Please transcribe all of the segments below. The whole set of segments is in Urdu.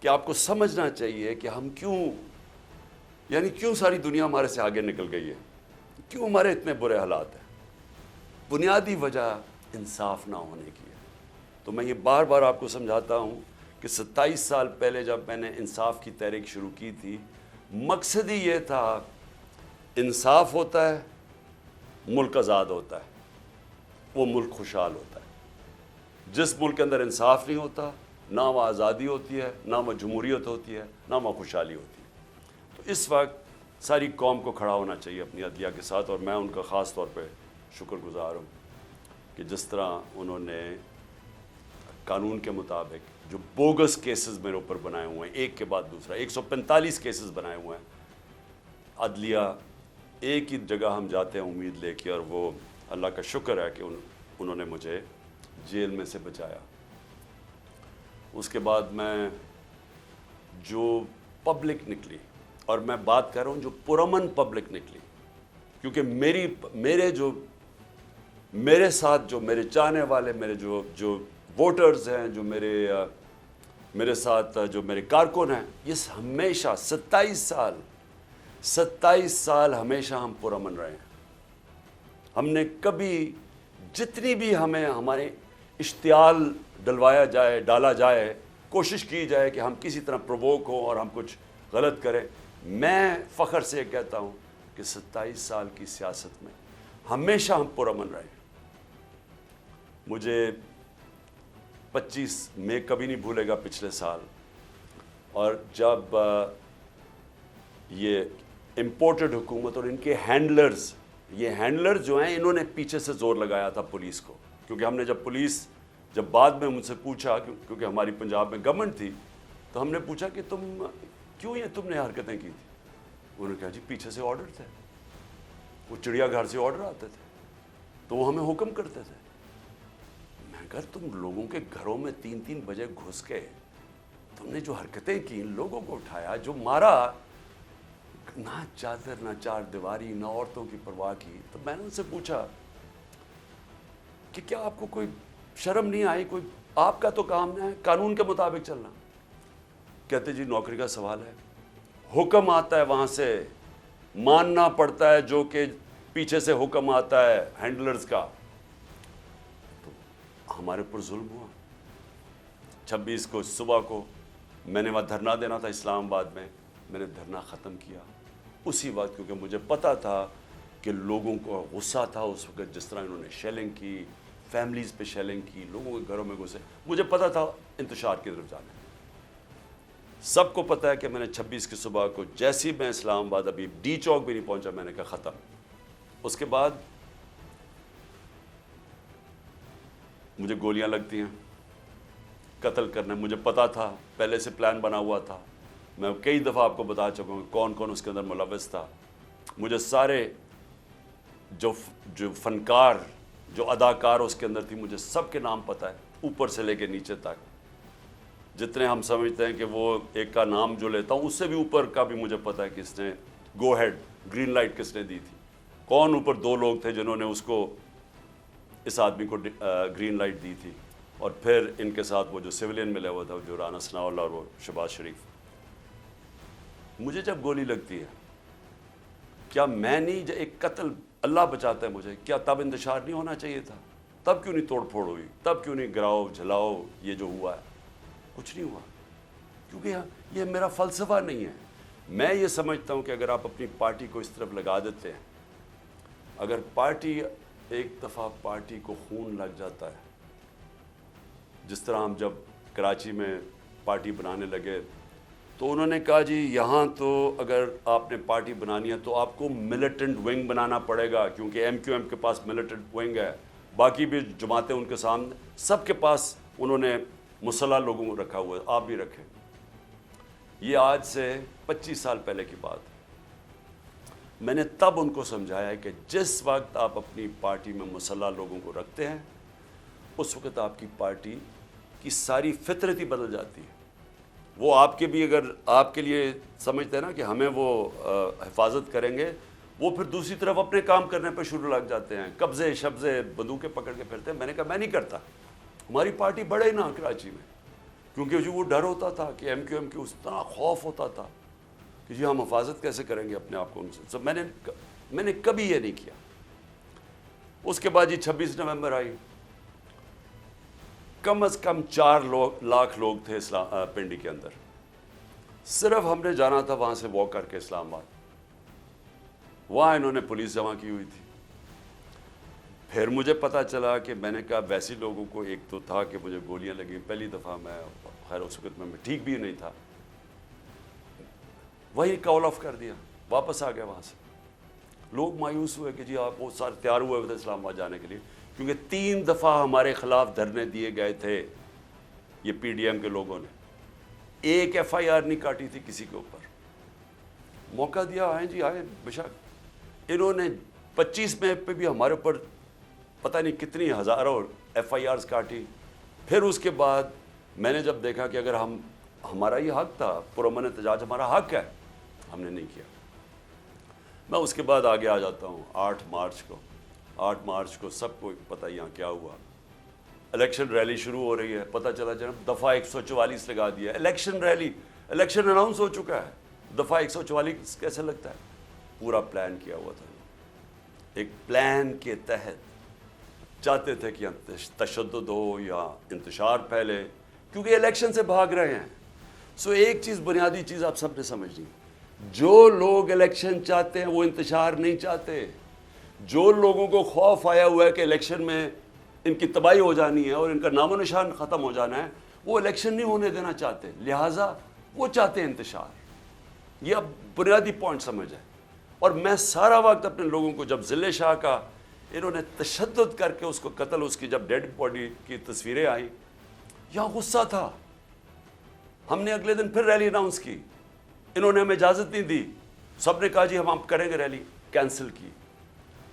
کہ آپ کو سمجھنا چاہیے کہ ہم کیوں ساری دنیا ہمارے سے آگے نکل گئی ہے، کیوں ہمارے اتنے برے حالات ہیں۔ بنیادی وجہ انصاف نہ ہونے کی ہے۔ تو میں یہ بار بار آپ کو سمجھاتا ہوں کہ 27 سال پہلے جب میں نے انصاف کی تحریک شروع کی تھی، مقصد ہی یہ تھا انصاف ہوتا ہے، ملک آزاد ہوتا ہے، وہ ملک خوشحال ہوتا ہے۔ جس ملک کے اندر انصاف نہیں ہوتا، نہ وہ آزادی ہوتی ہے، نہ وہ جمہوریت ہوتی ہے، نہ وہ خوشحالی ہوتی ہے۔ تو اس وقت ساری قوم کو کھڑا ہونا چاہیے اپنی عدلیہ کے ساتھ، اور میں ان کا خاص طور پہ شکر گزار ہوں کہ جس طرح انہوں نے قانون کے مطابق جو بوگس کیسز میرے اوپر بنائے ہوئے ہیں، ایک کے بعد دوسرا 145 کیسز بنائے ہوئے ہیں، عدلیہ ایک ہی جگہ ہم جاتے ہیں امید لے کے، اور وہ اللہ کا شکر ہے کہ انہوں نے مجھے جیل میں سے بچایا۔ اس کے بعد میں جو پبلک نکلی، اور میں بات کر رہا ہوں جو پرامن پبلک نکلی، کیونکہ میرے ساتھ جو میرے چاہنے والے، میرے جو ووٹرز ہیں، جو میرے ساتھ جو میرے کارکن ہیں، یہ ہمیشہ 27 سال ہمیشہ ہم پرامن رہے ہیں۔ ہم نے کبھی جتنی بھی ہمارے اشتعال ڈالا جائے، کوشش کی جائے کہ ہم کسی طرح پرووک ہوں اور ہم کچھ غلط کریں، میں فخر سے کہتا ہوں کہ 27 سال کی سیاست میں ہمیشہ ہم پرامن رہے ہیں۔ مجھے 25 میں کبھی نہیں بھولے گا پچھلے سال، اور جب یہ امپورٹڈ حکومت اور ان کے ہینڈلرز جو ہیں، انہوں نے پیچھے سے زور لگایا تھا پولیس کو، کیونکہ ہم نے جب بعد میں مجھ سے پوچھا، کیونکہ ہماری پنجاب میں گورنمنٹ تھی، تو ہم نے پوچھا کہ تم نے حرکتیں کی تھی؟ انہوں نے کہا جی پیچھے سے آرڈر تھے، وہ چڑیا گھر سے آرڈر آتے تھے، تو وہ ہمیں حکم کرتے تھے۔ میں کہا تم لوگوں کے گھروں میں 3 بجے گھس کے تم نے جو حرکتیں کی، لوگوں کو اٹھایا، جو مارا، نہ چادر نہ چار دیواری، نہ عورتوں کی پرواہ کی، تو میں نے ان سے پوچھا کہ کیا آپ کو کوئی شرم نہیں آئی؟ کوئی آپ کا تو کام ہے قانون کے مطابق چلنا۔ کہتے جی نوکری کا سوال ہے، حکم آتا ہے وہاں سے، ماننا پڑتا ہے جو کہ پیچھے سے حکم آتا ہے ہینڈلرز کا۔ تو ہمارے اوپر ظلم ہوا۔ 26 کو صبح کو میں نے وہاں دھرنا دینا تھا اسلام آباد میں نے دھرنا ختم کیا اسی وقت، کیونکہ مجھے پتا تھا کہ لوگوں کو غصہ تھا اس وقت، جس طرح انہوں نے شیلنگ کی، فیملیز پہ شیلنگ کی، لوگوں کے گھروں میں گھسے، مجھے پتا تھا انتشار کی طرف جانا ہے۔ سب کو پتا ہے کہ میں نے 26 کی صبح کو جیسی میں اسلام آباد ابھی ڈی چوک بھی نہیں پہنچا، میں نے کہا ختم۔ اس کے بعد مجھے گولیاں لگتی ہیں، قتل کرنا مجھے پتا تھا، پہلے سے پلان بنا ہوا تھا۔ میں کئی دفعہ آپ کو بتا چکا ہوں کون کون اس کے اندر ملوث تھا۔ مجھے سارے جو فنکار، جو اداکار اس کے اندر تھی، مجھے سب کے نام پتہ ہے، اوپر سے لے کے نیچے تک۔ جتنے ہم سمجھتے ہیں کہ وہ ایک کا نام جو لیتا ہوں، اس سے بھی اوپر کا بھی مجھے پتہ ہے کہ اس نے گو ہیڈ، گرین لائٹ کس نے دی تھی، کون اوپر 2 لوگ تھے جنہوں نے اس آدمی کو گرین لائٹ دی تھی، اور پھر ان کے ساتھ وہ جو سویلین ملا ہوا تھا، جو رانا ثناء اللہ اور وہ شہباز شریف۔ مجھے جب گولی لگتی ہے، کیا میں نہیں، ایک قتل اللہ بچاتا ہے مجھے، کیا تب انتشار نہیں ہونا چاہیے تھا؟ تب کیوں نہیں توڑ پھوڑ ہوئی؟ تب کیوں نہیں گراؤ جھلاؤ یہ جو ہوا ہے؟ کچھ نہیں ہوا، کیونکہ یہ میرا فلسفہ نہیں ہے۔ میں یہ سمجھتا ہوں کہ اگر آپ اپنی پارٹی کو اس طرف لگا دیتے ہیں، اگر ایک دفعہ پارٹی کو خون لگ جاتا ہے، جس طرح ہم جب کراچی میں پارٹی بنانے لگے تو انہوں نے کہا جی یہاں تو اگر آپ نے پارٹی بنانی ہے تو آپ کو ملیٹنٹ ونگ بنانا پڑے گا، کیونکہ MQM کے پاس ملیٹنٹ ونگ ہے، باقی بھی جماعتیں ان کے سامنے، سب کے پاس انہوں نے مسلح لوگوں کو رکھا ہوا ہے، آپ بھی رکھیں۔ یہ آج سے 25 سال پہلے کی بات ہے۔ میں نے تب ان کو سمجھایا ہے کہ جس وقت آپ اپنی پارٹی میں مسلح لوگوں کو رکھتے ہیں، اس وقت آپ کی پارٹی کی ساری فطرت ہی بدل جاتی ہے۔ وہ آپ کے بھی اگر آپ کے لیے سمجھتے ہیں نا کہ ہمیں وہ حفاظت کریں گے، وہ پھر دوسری طرف اپنے کام کرنے پہ شروع لگ جاتے ہیں، قبضے شبضے بندوقیں پکڑ کے پھرتے ہیں۔ میں نے کہا میں نہیں کرتا، ہماری پارٹی بڑھے نا کراچی میں، کیونکہ جو وہ ڈر ہوتا تھا کہ ایم کیو ایم کی، اس طرح خوف ہوتا تھا کہ جی ہم حفاظت کیسے کریں گے اپنے آپ کو ان سے. سب میں نے کبھی یہ نہیں کیا. اس کے بعد جی 26 نومبر آئی، کم از کم 4 لاکھ لوگ تھے پنڈی کے اندر. صرف ہم نے جانا تھا وہاں سے واک کر کے اسلام آباد. وہاں انہوں نے پولیس جمع کی ہوئی تھی. پھر مجھے پتا چلا کہ میں نے کہا ویسے لوگوں کو، ایک تو تھا کہ مجھے گولیاں لگیں پہلی دفعہ، میں خیر اس وقت میں ٹھیک بھی نہیں تھا، وہی کال آف کر دیا، واپس آ گیا وہاں سے. لوگ مایوس ہوئے کہ جی آپ وہ سارے تیار ہوئے تھے اسلام آباد جانے کے لیے، کیونکہ 3 دفعہ ہمارے خلاف دھرنے دیے گئے تھے یہ پی ڈی ایم کے لوگوں نے. ایک ایف آئی آر نہیں کاٹی تھی کسی کے اوپر. موقع دیا، آئیں جی آئیں بے شک. انہوں نے 25 مئی پہ بھی ہمارے اوپر پتہ نہیں کتنی ہزاروں ایف آئی آرز کاٹی. پھر اس کے بعد میں نے جب دیکھا کہ اگر ہمارا یہ حق تھا، پرامن احتجاج ہمارا حق ہے، ہم نے نہیں کیا. میں اس کے بعد آگے آ جاتا ہوں. 8 مارچ کو سب کو پتہ یہاں کیا ہوا. الیکشن ریلی شروع ہو رہی ہے، پتہ چلا جناب دفعہ 144 لگا دیا. الیکشن ریلی، الیکشن اناؤنس ہو چکا ہے، دفعہ 144 کیسے لگتا ہے؟ پورا پلان کیا ہوا تھا. ایک پلان کے تحت چاہتے تھے کہ تشدد ہو یا انتشار پھیلے، کیونکہ الیکشن سے بھاگ رہے ہیں. سو ایک چیز، بنیادی چیز آپ سب نے سمجھنی، جو لوگ الیکشن چاہتے ہیں وہ انتشار نہیں چاہتے. جو لوگوں کو خوف آیا ہوا ہے کہ الیکشن میں ان کی تباہی ہو جانی ہے اور ان کا نام و نشان ختم ہو جانا ہے، وہ الیکشن نہیں ہونے دینا چاہتے، لہٰذا وہ چاہتے ہیں انتشار. یہ اب بنیادی پوائنٹ سمجھ ہے. اور میں سارا وقت اپنے لوگوں کو، جب ضلع شاہ کا انہوں نے تشدد کر کے اس کو قتل، اس کی جب ڈیڈ باڈی کی تصویریں آئیں، یہاں غصہ تھا. ہم نے اگلے دن پھر ریلی اناؤنس کی، انہوں نے ہمیں اجازت نہیں دی. سب نے کہا جی ہم کریں گے ریلی، کینسل کی.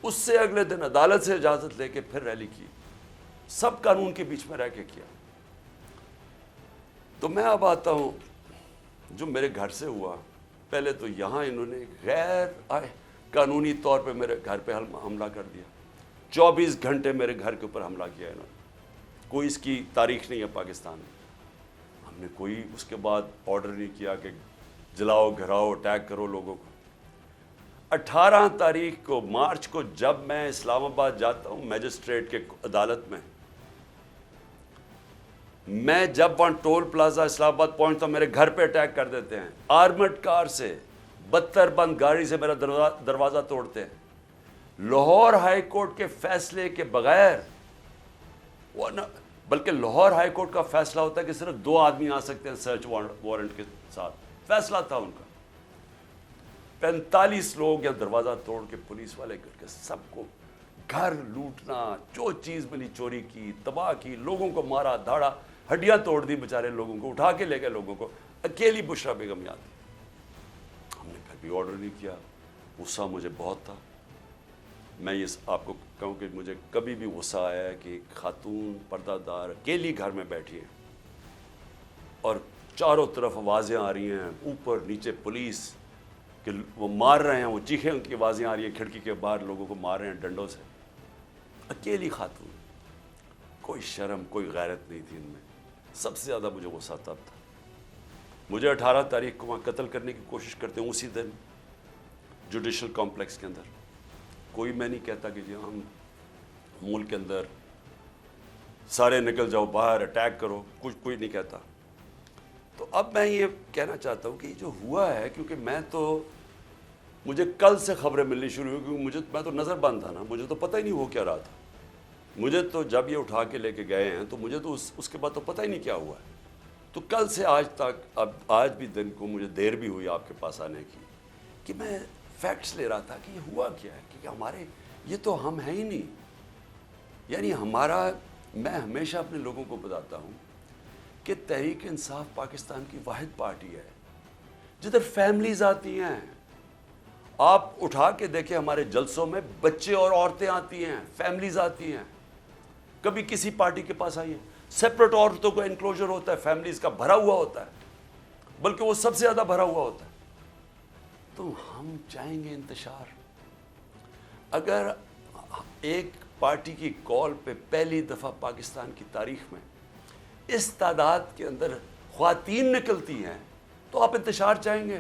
اس سے اگلے دن عدالت سے اجازت لے کے پھر ریلی کی. سب قانون کے بیچ میں رہ کے کیا. تو میں اب آتا ہوں جو میرے گھر سے ہوا. پہلے تو یہاں انہوں نے غیر قانونی طور پہ میرے گھر پہ حملہ کر دیا. 24 گھنٹے میرے گھر کے اوپر حملہ کیا انہوں نے. کوئی اس کی تاریخ نہیں ہے پاکستان میں. ہم نے کوئی اس کے بعد آرڈر نہیں کیا کہ جلاؤ، گھراؤ، اٹیک کرو لوگوں کو. 18 تاریخ کو مارچ کو جب میں اسلام آباد جاتا ہوں میجسٹریٹ کے عدالت میں جب وہاں ٹول پلازا اسلام آباد پہنچتا ہوں، میرے گھر پہ اٹیک کر دیتے ہیں آرمڈ کار سے، 72 بند گاڑی سے میرا دروازہ توڑتے ہیں. لاہور ہائی کورٹ کے فیصلے کے بغیر، بلکہ لاہور ہائی کورٹ کا فیصلہ ہوتا ہے کہ صرف 2 آدمی آ سکتے ہیں سرچ وارنٹ کے ساتھ. فیصلہ تھا ان کا. 45 لوگ یا دروازہ توڑ کے پولیس والے کر کے سب کو گھر لوٹنا، جو چیز ملی چوری کی، تباہ کی، لوگوں کو مارا دھاڑا، ہڈیاں توڑ دی بیچارے لوگوں کو، اٹھا کے لے گئے لوگوں کو. اکیلی بشرا بیگم یاد تھی. ہم نے پھر بھی آرڈر نہیں کیا. غصہ مجھے بہت تھا. میں یہ آپ کو کہوں کہ مجھے کبھی بھی غصہ آیا ہے کہ ایک خاتون پردہ دار اکیلی گھر میں بیٹھی ہے اور چاروں طرف آوازیں آ رہی ہیں، اوپر نیچے پولیس کہ وہ مار رہے ہیں، وہ چیخیں ان کی آوازیں آ رہی ہیں، کھڑکی کے باہر لوگوں کو مار رہے ہیں ڈنڈوں سے. اکیلی خاتون، کوئی شرم کوئی غیرت نہیں تھی ان میں. سب سے زیادہ مجھے غصہ تب تھا. مجھے 18 تاریخ کو وہاں قتل کرنے کی کوشش کرتے ہیں اسی دن جوڈیشل کمپلیکس کے اندر. کوئی میں نہیں کہتا کہ جی ہم ملک کے اندر سارے نکل جاؤ باہر اٹیک کرو، کچھ کوئی نہیں کہتا. تو اب میں یہ کہنا چاہتا ہوں کہ جو ہوا ہے، کیونکہ مجھے کل سے خبریں ملنی شروع ہوئی، کیونکہ میں تو نظر بند تھا نا، مجھے تو پتہ ہی نہیں ہو کیا رہا تھا. مجھے تو جب یہ اٹھا کے لے کے گئے ہیں تو مجھے تو اس کے بعد تو پتہ ہی نہیں کیا ہوا ہے. تو کل سے آج تک، اب آج بھی دن کو مجھے دیر بھی ہوئی آپ کے پاس آنے کی، کہ میں فیکٹس لے رہا تھا کہ یہ ہوا کیا ہے، کہ ہمارے یہ تو ہم ہیں ہی نہیں. یعنی میں ہمیشہ اپنے لوگوں کو بتاتا ہوں کہ تحریک انصاف پاکستان کی واحد پارٹی ہے جدھر فیملیز آتی ہیں. آپ اٹھا کے دیکھیں ہمارے جلسوں میں بچے اور عورتیں آتی ہیں، فیملیز آتی ہیں. کبھی کسی پارٹی کے پاس آئی ہیں، سیپریٹ عورتوں کا انکلوجر ہوتا ہے، فیملیز کا بھرا ہوا ہوتا ہے، بلکہ وہ سب سے زیادہ بھرا ہوا ہوتا ہے. تو ہم چاہیں گے انتشار. اگر ایک پارٹی کی کال پہ پہلی دفعہ پاکستان کی تاریخ میں اس تعداد کے اندر خواتین نکلتی ہیں تو آپ انتشار چاہیں گے؟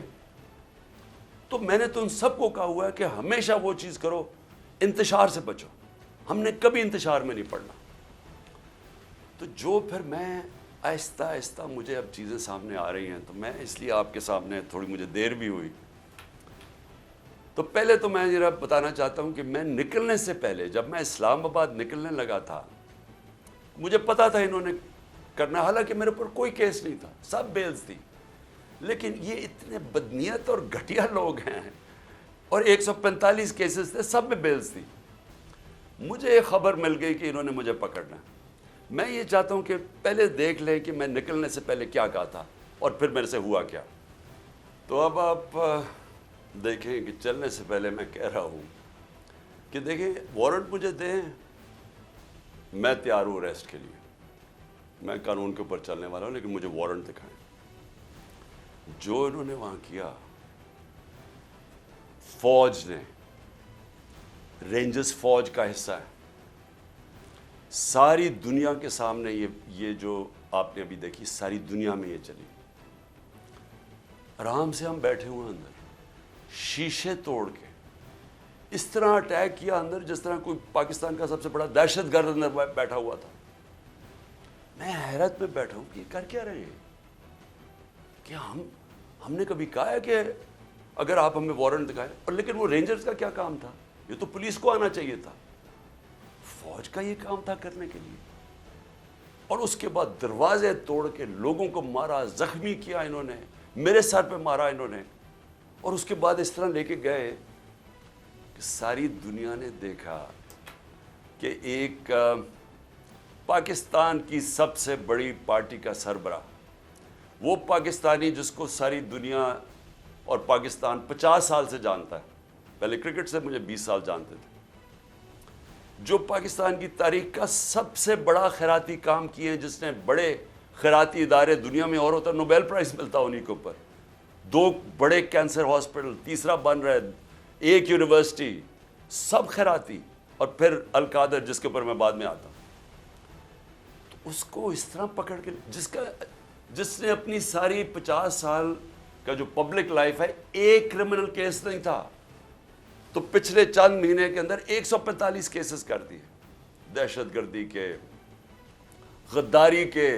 تو میں نے تو ان سب کو کہا ہوا ہے کہ ہمیشہ وہ چیز کرو، انتشار سے بچو. ہم نے کبھی انتشار میں نہیں پڑنا. تو جو پھر میں آہستہ آہستہ مجھے اب چیزیں سامنے آ رہی ہیں، تو میں اس لیے آپ کے سامنے تھوڑی مجھے دیر بھی ہوئی. تو پہلے تو میں ذرا بتانا چاہتا ہوں کہ میں نکلنے سے پہلے جب میں اسلام آباد نکلنے لگا تھا، مجھے پتا تھا انہوں نے کرنا، حالانکہ میرے اوپر کوئی کیس نہیں تھا، سب بیلز تھی. لیکن یہ اتنے بدنیت اور گھٹیا لوگ ہیں، اور 145 کیسز تھے، سب میں بیلز تھی. مجھے ایک خبر مل گئی کہ انہوں نے مجھے پکڑنا. میں یہ چاہتا ہوں کہ پہلے دیکھ لیں کہ میں نکلنے سے پہلے کیا کہا تھا اور پھر میرے سے ہوا کیا. تو اب آپ دیکھیں کہ چلنے سے پہلے میں کہہ رہا ہوں کہ دیکھیں وارنٹ مجھے دیں، میں تیار ہوں ریسٹ کے لیے، میں قانون کے اوپر چلنے والا ہوں، لیکن مجھے وارنٹ دکھائیں. جو انہوں نے وہاں کیا، فوج نے، رینجرز فوج کا حصہ ہے، ساری دنیا کے سامنے یہ جو آپ نے ابھی دیکھی، ساری دنیا میں یہ چلی. آرام سے ہم بیٹھے ہوئے اندر، شیشے توڑ کے اس طرح اٹیک کیا اندر جس طرح کوئی پاکستان کا سب سے بڑا دہشت گرد اندر بیٹھا ہوا تھا. میں حیرت میں بیٹھا ہوں کہ یہ کر کیا رہے ہیں. کہ ہم نے کبھی کہا ہے کہ اگر آپ ہمیں وارنٹ دکھائیں، اور لیکن وہ رینجرز کا کیا کام تھا؟ یہ تو پولیس کو آنا چاہیے تھا، فوج کا یہ کام تھا کرنے کے لیے. اور اس کے بعد دروازے توڑ کے لوگوں کو مارا، زخمی کیا انہوں نے، میرے سر پہ مارا انہوں نے. اور اس کے بعد اس طرح لے کے گئے کہ ساری دنیا نے دیکھا کہ ایک پاکستان کی سب سے بڑی پارٹی کا سربراہ، وہ پاکستانی جس کو ساری دنیا اور پاکستان 50 سال سے جانتا ہے، پہلے کرکٹ سے مجھے 20 سال جانتے تھے، جو پاکستان کی تاریخ کا سب سے بڑا خیراتی کام کیے ہیں، جس نے بڑے خیراتی ادارے دنیا میں اور ہوتا ہے، نوبیل پرائز ملتا انہی کے اوپر. 2 بڑے کینسر ہاسپٹل، تیسرا بن رہا ہے، 1 یونیورسٹی، سب خیراتی. اور پھر القادر جس کے اوپر میں بعد میں آتا ہوں. تو اس کو اس طرح پکڑ کے، جس نے اپنی ساری 50 سال کا جو پبلک لائف ہے، ایک کرمنل کیس نہیں تھا، تو پچھلے چند مہینے کے اندر 145 کیسز کر دیے، دہشت گردی کے، غداری کے،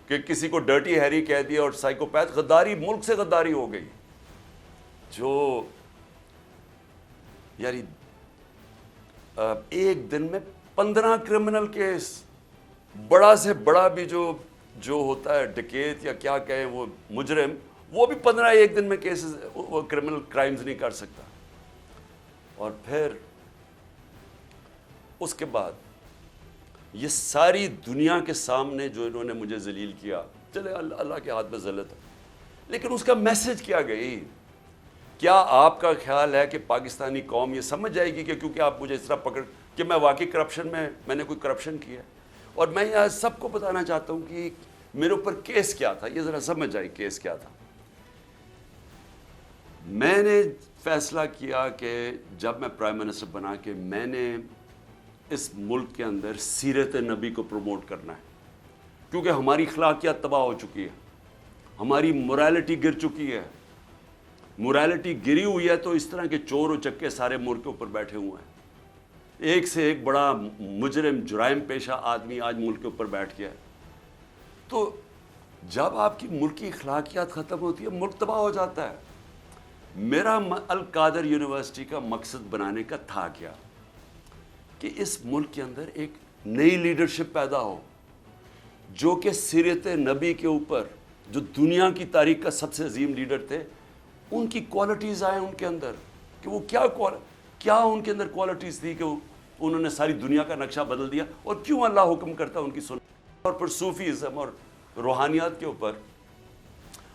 کہ کسی کو ڈرٹی ہیری کہہ دیا، اور سائیکوپیتھ غداری، ملک سے غداری ہو گئی. جو یعنی ایک دن میں 15 کرمنل کیس، بڑا سے بڑا بھی جو ہوتا ہے ڈکیت یا کیا کہیں وہ مجرم، وہ بھی 15 ایک دن میں کیسز، وہ کرمنل کرائمز نہیں کر سکتا. اور پھر اس کے بعد یہ ساری دنیا کے سامنے جو انہوں نے مجھے ذلیل کیا، چلے اللہ کے ہاتھ میں ذلت ہے، لیکن اس کا میسج کیا گئی؟ کیا آپ کا خیال ہے کہ پاکستانی قوم یہ سمجھ جائے گی کہ کیونکہ آپ مجھے اس طرح پکڑ کہ میں واقعی کرپشن میں نے کوئی کرپشن کیا ہے؟ اور میں یہاں سب کو بتانا چاہتا ہوں کہ میرے اوپر کیس کیا تھا، یہ ذرا سمجھ جائے کیس کیا تھا. میں نے فیصلہ کیا کہ جب میں پرائم منسٹر بنا کہ میں نے اس ملک کے اندر سیرت نبی کو پروموٹ کرنا ہے، کیونکہ ہماری اخلاقیات تباہ ہو چکی ہے، ہماری موریلٹی گر چکی ہے. موریلٹی گری ہوئی ہے تو اس طرح کے چور و چکے سارے ملک کے اوپر بیٹھے ہوئے ہیں. ایک سے ایک بڑا مجرم، جرائم پیشہ آدمی آج ملک کے اوپر بیٹھ گیا ہے. تو جب آپ کی ملکی اخلاقیات ختم ہوتی ہے، ملک تباہ ہو جاتا ہے. میرا القادر یونیورسٹی کا مقصد بنانے کا تھا کیا؟ کہ اس ملک کے اندر ایک نئی لیڈرشپ پیدا ہو، جو کہ سیرت نبی کے اوپر، جو دنیا کی تاریخ کا سب سے عظیم لیڈر تھے، ان کی کوالٹیز آئیں ان کے اندر، کہ وہ کیا ان کے اندر کوالٹیز تھی کہ انہوں نے ساری دنیا کا نقشہ بدل دیا، اور کیوں اللہ حکم کرتا ان کی سن، اور پھر صوفیزم اور روحانیات کے اوپر،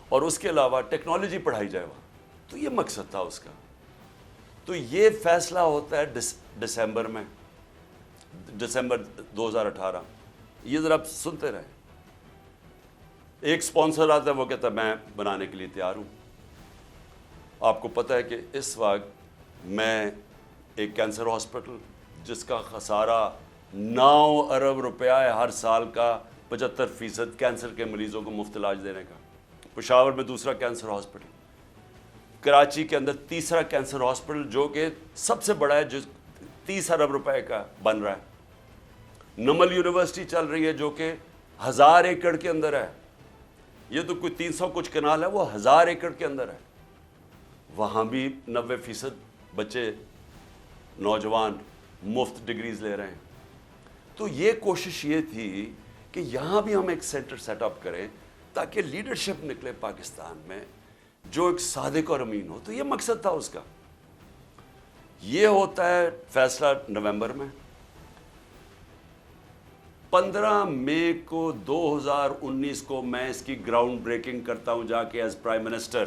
اور اس کے علاوہ ٹیکنالوجی پڑھائی جائے وہاں. تو یہ مقصد تھا اس کا. تو یہ فیصلہ ہوتا ہے دسمبر میں، دسمبر 2018. یہ ذرا آپ سنتے رہیں. ایک سپانسر آتا ہے، وہ کہتا ہے میں بنانے کے لیے تیار ہوں. آپ کو پتہ ہے کہ اس وقت میں ایک کینسر ہاسپٹل، جس کا خسارہ 9 ارب روپیہ ہے ہر سال کا، 75% کینسر کے مریضوں کو مفت علاج دینے کا۔ پشاور میں دوسرا کینسر ہاسپٹل، کراچی کے اندر تیسرا کینسر ہاسپٹل جو کہ سب سے بڑا ہے، جو 30 ارب روپے کا بن رہا ہے۔ نمل یونیورسٹی چل رہی ہے جو کہ 1000 ایکڑ کے اندر ہے، یہ تو کوئی 300 کچھ کنال ہے، وہ 1000 ایکڑ کے اندر ہے، وہاں بھی 90% بچے نوجوان مفت ڈگریز لے رہے ہیں۔ تو یہ کوشش یہ تھی کہ یہاں بھی ہم ایک سینٹر سیٹ اپ کریں تاکہ لیڈرشپ نکلے پاکستان میں جو ایک صادق اور امین ہو۔ تو یہ مقصد تھا اس کا۔ یہ ہوتا ہے فیصلہ نومبر میں۔ 15 مئی کو 2019 کو میں اس کی گراؤنڈ بریکنگ کرتا ہوں جا کے ایز پرائم منسٹر۔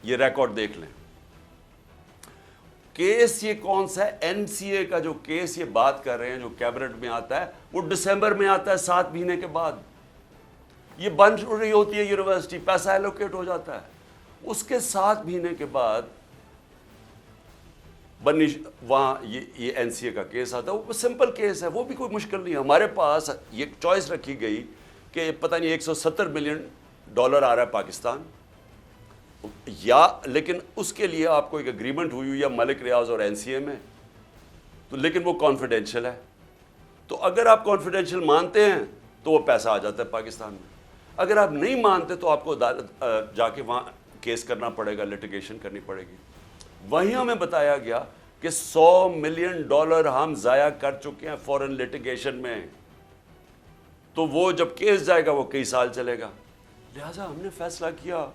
یہ ریکارڈ دیکھ لیں۔ کیس یہ کون سا ہے؟ این سی اے کا جو کیس یہ بات کر رہے ہیں جو کیبنٹ میں آتا ہے وہ دسمبر میں آتا ہے، 7 مہینے کے بعد۔ یہ بن رہی ہوتی ہے یونیورسٹی، پیسہ ایلوکیٹ ہو جاتا ہے، اس کے 7 مہینے کے بعد وہاں یہ این سی اے کا کیس آتا ہے۔ وہ سمپل کیس ہے، وہ بھی کوئی مشکل نہیں ہے۔ ہمارے پاس یہ چوائس رکھی گئی کہ پتہ نہیں $170 ملین آ رہا ہے پاکستان، یا لیکن اس کے لیے آپ کو ایک اگریمنٹ ہوئی یا ملک ریاض اور این سی اے میں، تو لیکن وہ کانفیڈینشیل ہے۔ تو اگر آپ کانفیڈینشیل مانتے ہیں تو وہ پیسہ آ جاتا ہے پاکستان میں، اگر آپ نہیں مانتے تو آپ کو عدالت جا کے وہاں کیس کرنا پڑے گا، لٹیگیشن کرنی پڑے گی۔ وہیں ہمیں بتایا گیا کہ $100 ملین ہم ضائع کر چکے ہیں فورن لٹیگیشن میں، تو وہ جب کیس جائے گا وہ کئی سال چلے گا۔ لہٰذا ہم نے فیصلہ کیا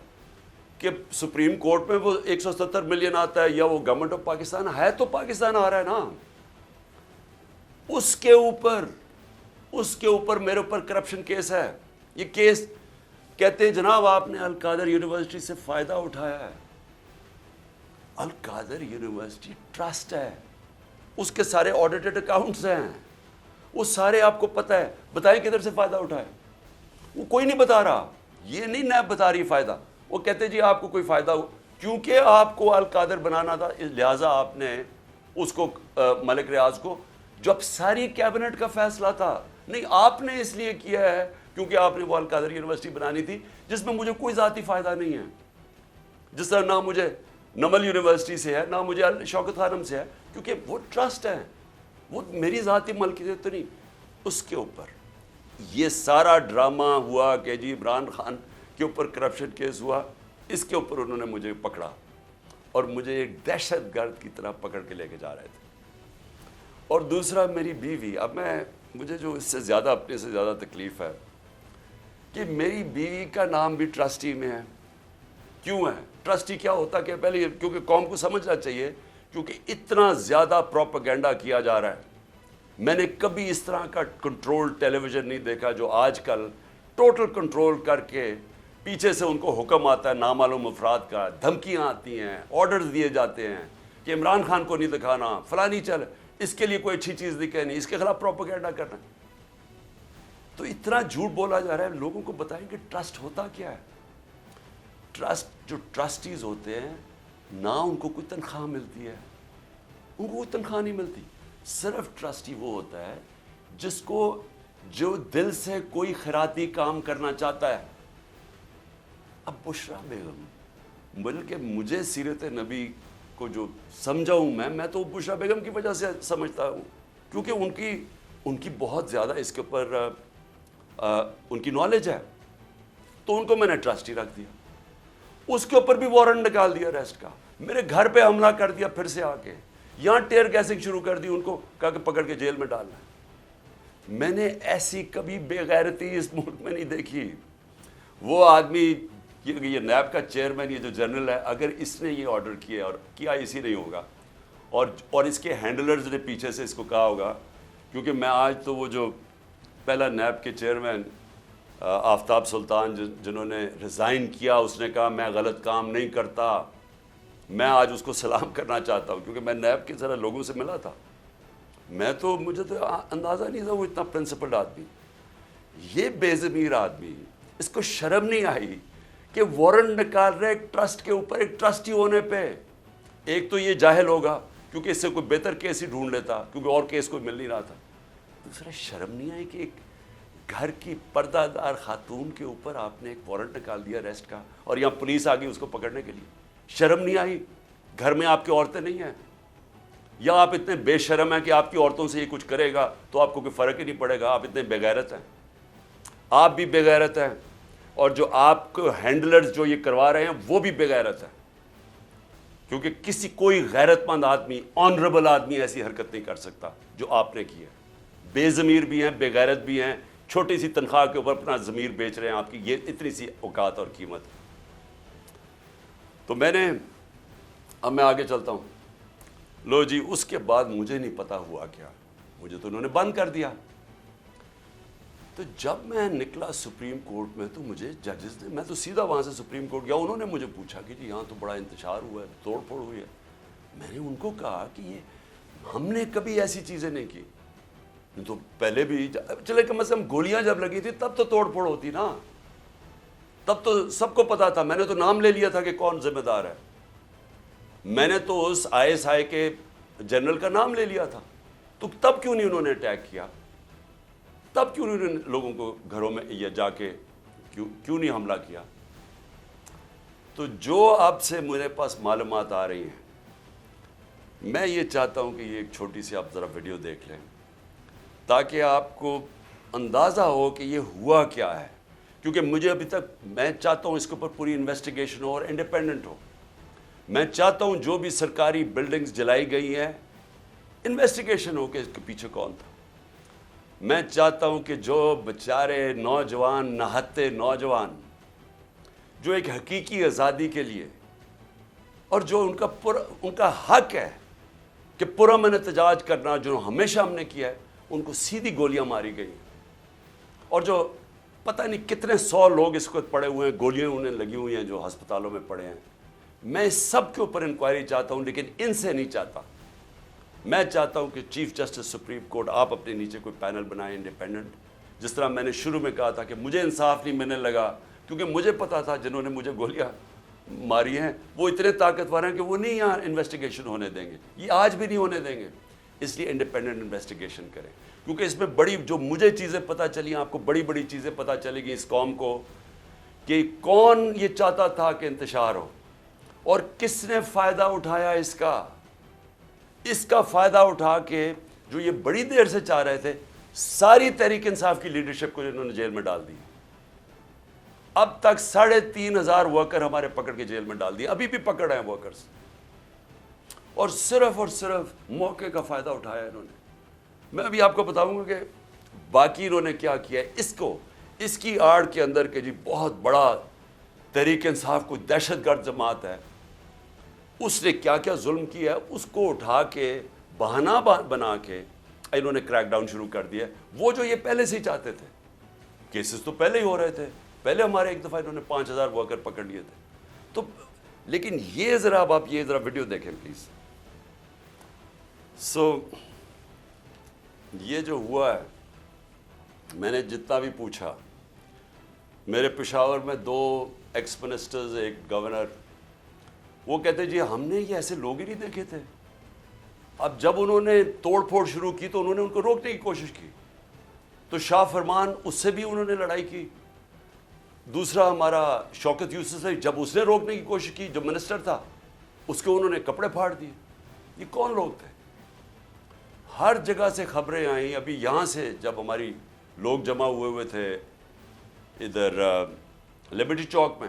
کہ سپریم کورٹ میں وہ 170 ملین آتا ہے یا وہ گورنمنٹ آف پاکستان ہے، تو پاکستان آ رہا ہے نا، اس کے اوپر میرے اوپر کرپشن کیس ہے۔ یہ کیس کہتے ہیں جناب آپ نے القادر یونیورسٹی سے فائدہ اٹھایا ہے۔ القادر یونیورسٹی ٹرسٹ ہے، اس کے سارے آڈیٹڈ اکاؤنٹس ہیں، وہ سارے آپ کو پتہ ہے۔ بتائیں کدھر سے فائدہ اٹھائے؟ وہ کوئی نہیں بتا رہا، یہ نہیں نیب بتا رہی فائدہ۔ وہ کہتے جی آپ کو کوئی فائدہ ہو، کیونکہ آپ کو القادر بنانا تھا، لہٰذا آپ نے اس کو ملک ریاض کو، جب ساری کیبنٹ کا فیصلہ تھا، نہیں آپ نے اس لیے کیا ہے کیونکہ آپ نے وہ القادر یونیورسٹی بنانی تھی جس میں مجھے کوئی ذاتی فائدہ نہیں ہے، جس طرح نہ مجھے نمل یونیورسٹی سے ہے، نہ مجھے شوکت خانم سے ہے، کیونکہ وہ ٹرسٹ ہے، وہ میری ذاتی ملکیت تو نہیں۔ اس کے اوپر یہ سارا ڈرامہ ہوا کہ جی عمران خان کے اوپر کرپشن کیس ہوا، اس کے اوپر انہوں نے مجھے پکڑا اور مجھے ایک دہشت گرد کی طرح پکڑ کے لے کے جا رہے تھے۔ اور دوسرا میری بیوی، اب مجھے جو اس سے زیادہ اپنے سے زیادہ تکلیف ہے کہ میری بیوی کا نام بھی ٹرسٹی میں ہے۔ کیوں ہے؟ ٹرسٹی کیا ہوتا کہ پہلے کیونکہ قوم کو سمجھنا چاہیے، کیونکہ اتنا زیادہ پروپیگنڈا کیا جا رہا ہے۔ میں نے کبھی اس طرح کا کنٹرول ٹیلی ویژن نہیں دیکھا جو آج کل ٹوٹل کنٹرول کر کے پیچھے سے ان کو حکم آتا ہے نامعلوم افراد کا، دھمکیاں آتی ہیں، آرڈرز دیے جاتے ہیں کہ عمران خان کو نہیں دکھانا، فلانی چل، اس کے لیے کوئی اچھی چیز نہیں کہنی، اس کے خلاف پروپیگنڈا کرنا۔ تو اتنا جھوٹ بولا جا رہا ہے، لوگوں کو بتائیں کہ ٹرسٹ ہوتا کیا ہے۔ ٹرسٹ، جو ٹرسٹیز ہوتے ہیں نہ ان کو کوئی تنخواہ ملتی ہے، ان کو کوئی تنخواہ نہیں ملتی، صرف ٹرسٹی وہ ہوتا ہے جس کو جو دل سے کوئی خیراتی کام کرنا چاہتا ہے۔ اب بشرا بیگم، بلکہ مجھے سیرت نبی کو جو سمجھا ہوں میں تو بشرا بیگم کی وجہ سے سمجھتا ہوں، کیونکہ ان کی بہت زیادہ اس کے اوپر ان کی نالج ہے، تو ان کو میں نے ٹرسٹی رکھ دیا۔ اس کے اوپر بھی وارنٹ نکال دیا ریسٹ کا، میرے گھر پہ حملہ کر دیا، پھر سے آ کے یہاں ٹیئر گیسنگ شروع کر دی، ان کو کہا کہ پکڑ کے جیل میں ڈالنا ہے۔ میں نے ایسی کبھی بے غیرتی اس ملک میں نہیں دیکھی۔ وہ آدمی، یہ نیب کا چیئرمین، یہ جو جنرل ہے، اگر اس نے یہ آرڈر کیا اور کیا اسی نہیں ہوگا، اور اس کے ہینڈلرز نے پیچھے سے اس کو کہا ہوگا، کیونکہ میں آج تو وہ جو پہلا نیب کے چیئرمین آفتاب سلطان جنہوں نے ریزائن کیا، اس نے کہا میں غلط کام نہیں کرتا، میں آج اس کو سلام کرنا چاہتا ہوں، کیونکہ میں نیب کے ذرا لوگوں سے ملا تھا، مجھے تو اندازہ نہیں تھا وہ اتنا پرنسپلڈ آدمی، یہ بے ضمیر آدمی، اس کو شرم نہیں آئی کہ وارنٹ نکال رہے ایک ٹرسٹ کے اوپر، ایک ٹرسٹی ہونے پہ۔ ایک تو یہ جاہل ہوگا کیونکہ اس سے کوئی بہتر کیس ہی ڈھونڈ لیتا, کیونکہ اور کیس کوئی مل نہیں رہا تھا. دوسرا, شرم نہیں آئی کہ ایک گھر کی پردہ دار خاتون کے اوپر آپ نے ایک وارنٹ نکال دیا اریسٹ کا, اور یہاں پولیس آ گئی اس کو پکڑنے کے لیے؟ شرم نہیں آئی؟ گھر میں آپ کی عورتیں نہیں ہیں؟ یا آپ اتنے بے شرم ہیں کہ آپ کی عورتوں سے یہ کچھ کرے گا تو آپ کو کوئی فرق ہی نہیں پڑے گا؟ آپ اتنے بے غیرت ہیں. آپ بھی بے غیرت ہیں, اور جو آپ کو ہینڈلرز جو یہ کروا رہے ہیں وہ بھی بے غیرت ہیں, کیونکہ کوئی غیرت مند آدمی, آنریبل آدمی ایسی حرکت نہیں کر سکتا جو آپ نے کی ہے. بے ضمیر بھی ہیں, بے غیرت بھی ہیں, چھوٹی سی تنخواہ کے اوپر اپنا ضمیر بیچ رہے ہیں آپ کی, یہ اتنی سی اوقات اور قیمت. تو اب میں آگے چلتا ہوں. لو جی, اس کے بعد مجھے نہیں پتا ہوا کیا, مجھے تو انہوں نے بند کر دیا. تو جب میں نکلا سپریم کورٹ میں تو مجھے ججز نے, میں تو سیدھا وہاں سے سپریم کورٹ گیا, انہوں نے مجھے پوچھا کہ جی یہاں تو بڑا انتشار ہوا ہے, توڑ پھوڑ ہوئی ہے. میں نے ان کو کہا کہ یہ ہم نے کبھی ایسی چیزیں نہیں کی. تو پہلے بھی چلے کم از کم گولیاں جب لگی تھی تب تو توڑ پھوڑ ہوتی نا, تب تو سب کو پتا تھا. میں نے تو نام لے لیا تھا کہ کون ذمہ دار ہے. میں نے تو اس ISI کے جنرل کا نام لے لیا تھا. تو تب کیوں نہیں انہوں نے اٹیک کیا؟ تب کیوں نہیں لوگوں کو گھروں میں یا جا کے کیوں نہیں حملہ کیا؟ تو جو اب سے میرے پاس معلومات آ رہی ہیں, میں یہ چاہتا ہوں کہ یہ ایک چھوٹی سی آپ ذرا ویڈیو دیکھ لیں تاکہ آپ کو اندازہ ہو کہ یہ ہوا کیا ہے. کیونکہ مجھے ابھی تک, میں چاہتا ہوں اس کے اوپر پوری انویسٹیگیشن ہو اور انڈیپینڈنٹ ہو. میں چاہتا ہوں جو بھی سرکاری بلڈنگز جلائی گئی ہیں انویسٹیگیشن ہو کہ اس کے پیچھے کون تھا. میں چاہتا ہوں کہ جو بیچارے نوجوان, نہتے نوجوان جو ایک حقیقی آزادی کے لیے, اور جو ان کا حق ہے کہ پرامن احتجاج کرنا, جو ہمیشہ ہم نے کیا ہے, ان کو سیدھی گولیاں ماری گئی. اور جو پتہ نہیں کتنے 100 لوگ اس کو پڑے ہوئے ہیں, گولیاں انہیں لگی ہوئی ہیں جو ہسپتالوں میں پڑے ہیں. میں اس سب کے اوپر انکوائری چاہتا ہوں, لیکن ان سے نہیں چاہتا. میں چاہتا ہوں کہ چیف جسٹس سپریم کورٹ آپ اپنے نیچے کوئی پینل بنائیں انڈیپینڈنٹ. جس طرح میں نے شروع میں کہا تھا کہ مجھے انصاف نہیں ملنے لگا کیونکہ مجھے پتا تھا جنہوں نے مجھے گولیاں ماری ہیں وہ اتنے طاقتور ہیں کہ وہ نہیں یہاں انویسٹیگیشن ہونے دیں گے, یہ آج بھی نہیں ہونے دیں گے. اس لیے انڈیپینڈنٹ انویسٹیگیشن کریں, کیونکہ اس میں بڑی جو مجھے چیزیں پتہ چلی, آپ کو بڑی بڑی چیزیں پتہ چلے گی اس قوم کو کہ کون یہ چاہتا تھا کہ انتشار ہو اور کس نے فائدہ اٹھایا اس کا فائدہ اٹھا کے جو یہ بڑی دیر سے چاہ رہے تھے, ساری تحریک انصاف کی لیڈرشپ کو انہوں نے جیل میں ڈال دی. اب تک 3,500 ورکر ہمارے پکڑ کے جیل میں ڈال دیے, ابھی بھی پکڑ رہے ہیں ورکرز, اور صرف موقع کا فائدہ اٹھایا انہوں نے. میں ابھی آپ کو بتاؤں گا کہ باقی انہوں نے کیا کیا ہے. اس کی آڑ کے اندر کہ جی بہت بڑا تحریک انصاف کوئی دہشت گرد جماعت ہے, اس نے کیا کیا ظلم کیا ہے, اس کو اٹھا کے بہانہ بنا کے انہوں نے کریک ڈاؤن شروع کر دیا. وہ جو یہ پہلے سے ہی چاہتے تھے, کیسز تو پہلے ہی ہو رہے تھے, پہلے ہمارے ایک دفعہ انہوں نے 5,000 ورکر پکڑ لیے تھے. تو لیکن یہ ذرا اب آپ یہ ذرا ویڈیو دیکھیں پلیز. یہ جو ہوا ہے, میں نے جتنا بھی پوچھا, میرے پشاور میں 2 ایکس منسٹرز, ایک گورنر, وہ کہتے جی ہم نے یہ ایسے لوگ ہی نہیں دیکھے تھے. اب جب انہوں نے توڑ پھوڑ شروع کی تو انہوں نے ان کو روکنے کی کوشش کی, تو شاہ فرمان اس سے بھی انہوں نے لڑائی کی. دوسرا ہمارا شوکت یوسف سے, جب اس نے روکنے کی کوشش کی, جو منسٹر تھا, اس کو انہوں نے کپڑے پھاڑ دیے. یہ کون لوگ تھے؟ ہر جگہ سے خبریں آئیں. ابھی یہاں سے جب ہماری لوگ جمع ہوئے تھے ادھر لبرٹی چوک میں,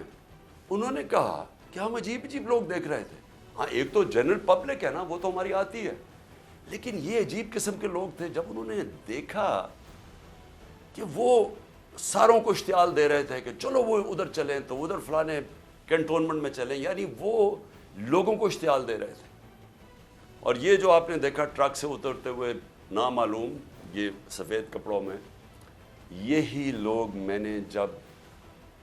انہوں نے کہا کہ ہم عجیب لوگ دیکھ رہے تھے. ہاں ایک تو جنرل پبلک ہے نا, وہ تو ہماری آتی ہے, لیکن یہ عجیب قسم کے لوگ تھے. جب انہوں نے دیکھا کہ وہ ساروں کو اشتعال دے رہے تھے کہ چلو وہ ادھر چلیں, تو ادھر فلانے کنٹونمنٹ میں چلیں, یعنی وہ لوگوں کو اشتعال دے رہے تھے. اور یہ جو آپ نے دیکھا ٹرک سے اترتے ہوئے نامعلوم, یہ سفید کپڑوں میں, یہی لوگ جب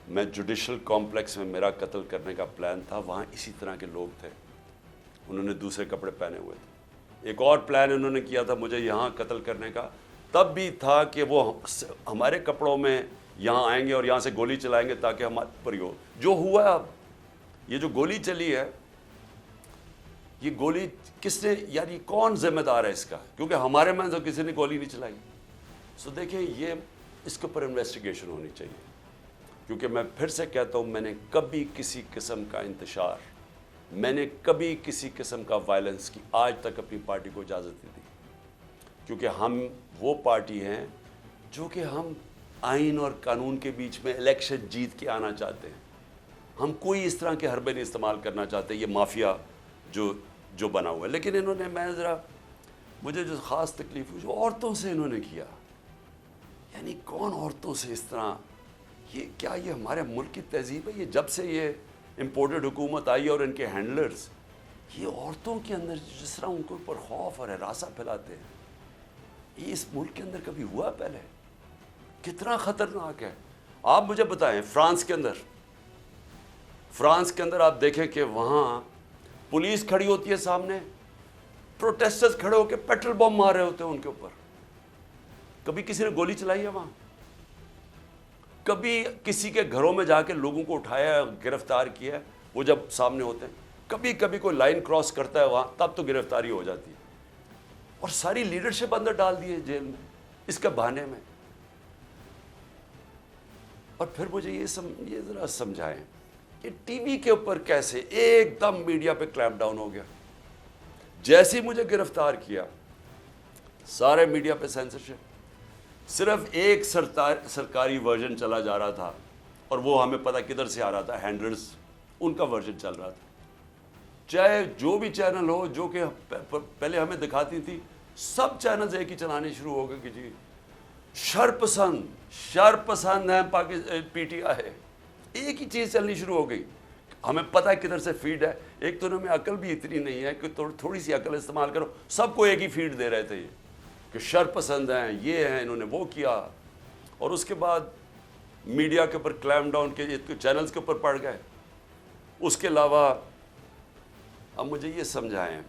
میں جوڈیشل کمپلیکس میں میرا قتل کرنے کا پلان تھا, وہاں اسی طرح کے لوگ تھے. انہوں نے دوسرے کپڑے پہنے ہوئے تھے. ایک اور پلان انہوں نے کیا تھا مجھے یہاں قتل کرنے کا, تب بھی تھا کہ وہ ہمارے کپڑوں میں یہاں آئیں گے اور یہاں سے گولی چلائیں گے تاکہ ہمارے پر ہی ہو. جو ہوا ہے اب, یہ جو گولی چلی ہے, یہ گولی کس نے, یعنی کون ذمہ دار ہے اس کا, کیونکہ ہمارے میں تو کسی نے گولی نہیں چلائی. سو دیکھیں یہ اس کے اوپر انویسٹیگیشن ہونی چاہیے, کیونکہ میں پھر سے کہتا ہوں میں نے کبھی کسی قسم کا انتشار, میں نے کبھی کسی قسم کا وائلنس کی آج تک اپنی پارٹی کو اجازت نہیں دی, کیونکہ ہم وہ پارٹی ہیں جو کہ ہم آئین اور قانون کے بیچ میں الیکشن جیت کے آنا چاہتے ہیں. ہم کوئی اس طرح کے حربے نہیں استعمال کرنا چاہتے, یہ مافیا جو بنا ہوا ہے. لیکن انہوں نے, میں ذرا مجھے جو خاص تکلیف ہوئی جو عورتوں سے انہوں نے کیا, یعنی کون عورتوں سے اس طرح, یہ کیا یہ ہمارے ملک کی تہذیب ہے؟ یہ جب سے یہ امپورٹڈ حکومت آئی اور ان کے ہینڈلرز یہ عورتوں کے اندر جس طرح ان کے اوپر خوف اور ہراسہ پھیلاتے ہیں, یہ اس ملک کے اندر کبھی ہوا پہلے؟ کتنا خطرناک ہے. آپ مجھے بتائیں فرانس کے اندر آپ دیکھیں کہ وہاں پولیس کھڑی ہوتی ہے سامنے, پروٹیسٹرز کھڑے ہو کے پیٹرول بم مار رہے ہوتے ہیں ان کے اوپر. کبھی کسی نے گولی چلائی ہے وہاں؟ کبھی کسی کے گھروں میں جا کے لوگوں کو اٹھایا گرفتار کیا ہے وہ جب سامنے ہوتے ہیں؟ کبھی کوئی لائن کراس کرتا ہے وہاں تب تو گرفتاری ہو جاتی ہے, اور ساری لیڈرشپ اندر ڈال دی ہے جیل میں اس کے بہانے میں. اور پھر مجھے یہ ذرا سمجھائیں کہ ٹی وی کے اوپر کیسے ایک دم میڈیا پہ کلیمپ ڈاؤن ہو گیا. جیسے ہی مجھے گرفتار کیا سارے میڈیا پہ سینسرشپ, صرف ایک سرکاری ورژن چلا جا رہا تھا, اور وہ ہمیں پتہ کدھر سے آ رہا تھا, ہینڈلرز ان کا ورژن چل رہا تھا. چاہے جو بھی چینل ہو جو کہ پہلے ہمیں دکھاتی تھی, سب چینلز ایک ہی چلانے شروع ہو گئے کہ جی شر پسند ہیں پی ٹی آئی, ایک ہی چیز چلنی شروع ہو گئی. ہمیں پتہ ہے کدھر سے فیڈ ہے, ایک تو ہمیں عقل بھی اتنی نہیں ہے کہ تھوڑی سی عقل استعمال کرو, سب کو ایک ہی فیڈ دے رہے تھے یہ کہ شر پسند ہیں, یہ ہیں, انہوں نے وہ کیا. اور اس کے بعد میڈیا کے اوپر کلیمپ ڈاؤن کے چینلز کے اوپر پڑ گئے. اس کے علاوہ اب مجھے یہ سمجھائیں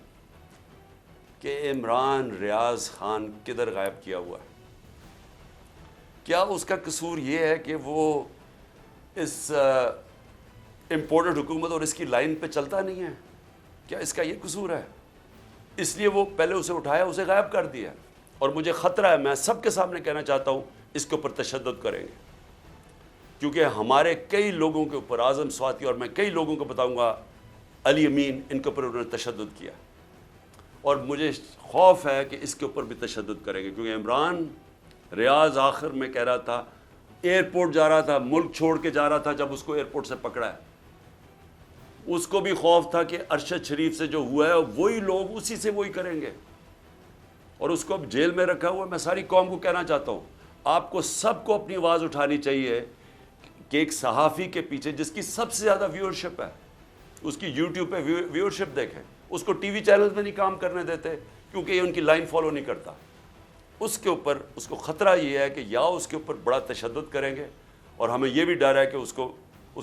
کہ عمران ریاض خان کدھر غائب کیا ہوا ہے؟ کیا اس کا قصور یہ ہے کہ وہ اس امپورٹڈ حکومت اور اس کی لائن پہ چلتا نہیں ہے؟ کیا اس کا یہ قصور ہے؟ اس لیے وہ پہلے اسے اٹھایا, اسے غائب کر دیا. اور مجھے خطرہ ہے, میں سب کے سامنے کہنا چاہتا ہوں اس کے اوپر تشدد کریں گے, کیونکہ ہمارے کئی لوگوں کے اوپر, اعظم سواتی اور میں کئی لوگوں کو بتاؤں گا, علی امین, ان کے اوپر انہوں نے تشدد کیا. اور مجھے خوف ہے کہ اس کے اوپر بھی تشدد کریں گے, کیونکہ عمران ریاض آخر میں کہہ رہا تھا, ایئرپورٹ جا رہا تھا, ملک چھوڑ کے جا رہا تھا, جب اس کو ایئرپورٹ سے پکڑا ہے اس کو بھی خوف تھا کہ ارشد شریف سے جو ہوا ہے وہی لوگ اسی سے وہی کریں گے, اور اس کو اب جیل میں رکھا ہوا ہے. میں ساری قوم کو کہنا چاہتا ہوں, آپ کو سب کو اپنی آواز اٹھانی چاہیے کہ ایک صحافی کے پیچھے جس کی سب سے زیادہ ویورشپ ہے, اس کی یوٹیوب پہ ویورشپ دیکھیں, اس کو ٹی وی چینلز میں نہیں کام کرنے دیتے کیونکہ یہ ان کی لائن فالو نہیں کرتا. اس کے اوپر اس کو خطرہ یہ ہے کہ یا اس کے اوپر بڑا تشدد کریں گے, اور ہمیں یہ بھی ڈر ہے کہ اس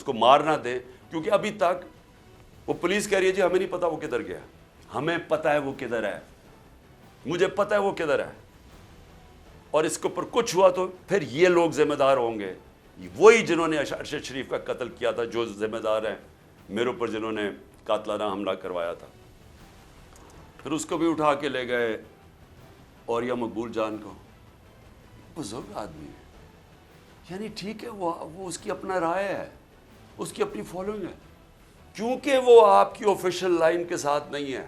کو مار نہ دے, کیونکہ ابھی تک وہ پولیس کہہ رہی ہے جی ہمیں نہیں پتا وہ کدھر گیا. ہمیں پتہ ہے وہ کدھر ہے, مجھے پتہ ہے وہ کدھر ہے, اور اس کے اوپر کچھ ہوا تو پھر یہ لوگ ذمہ دار ہوں گے, وہی جنہوں نے ارشد شریف کا قتل کیا تھا, جو ذمہ دار ہیں میرے اوپر جنہوں نے قاتلانہ حملہ کروایا تھا. پھر اس کو بھی اٹھا کے لے گئے, اور یا مقبول جان کو, بزرگ آدمی ہے, یعنی ٹھیک ہے وہ اس کی اپنا رائے ہے, اس کی اپنی فالوئنگ ہے, کیونکہ وہ آپ کی آفیشیل لائن کے ساتھ نہیں ہے,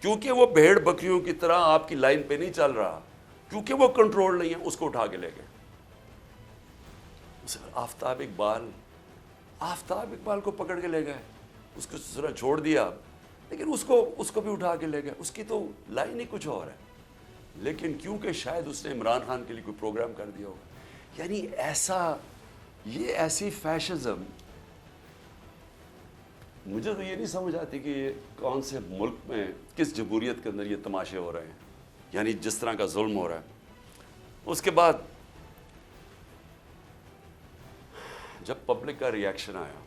کیونکہ وہ بھیڑ بکریوں کی طرح آپ کی لائن پہ نہیں چل رہا, کیونکہ وہ کنٹرول نہیں ہے, اس کو اٹھا کے لے گئے. آفتاب اقبال کو پکڑ کے لے گئے, اس کو ذرا چھوڑ دیا, لیکن اس کو بھی اٹھا کے لے گئے. اس کی تو لائن ہی کچھ اور ہے, لیکن کیونکہ شاید اس نے عمران خان کے لیے کوئی پروگرام کر دیا ہوگا. یعنی ایسی فیشزم, مجھے تو یہ نہیں سمجھ آتی کہ یہ کون سے ملک میں, کس جمہوریت کے اندر یہ تماشے ہو رہے ہیں, یعنی جس طرح کا ظلم ہو رہا ہے. اس کے بعد جب پبلک کا ریاکشن آیا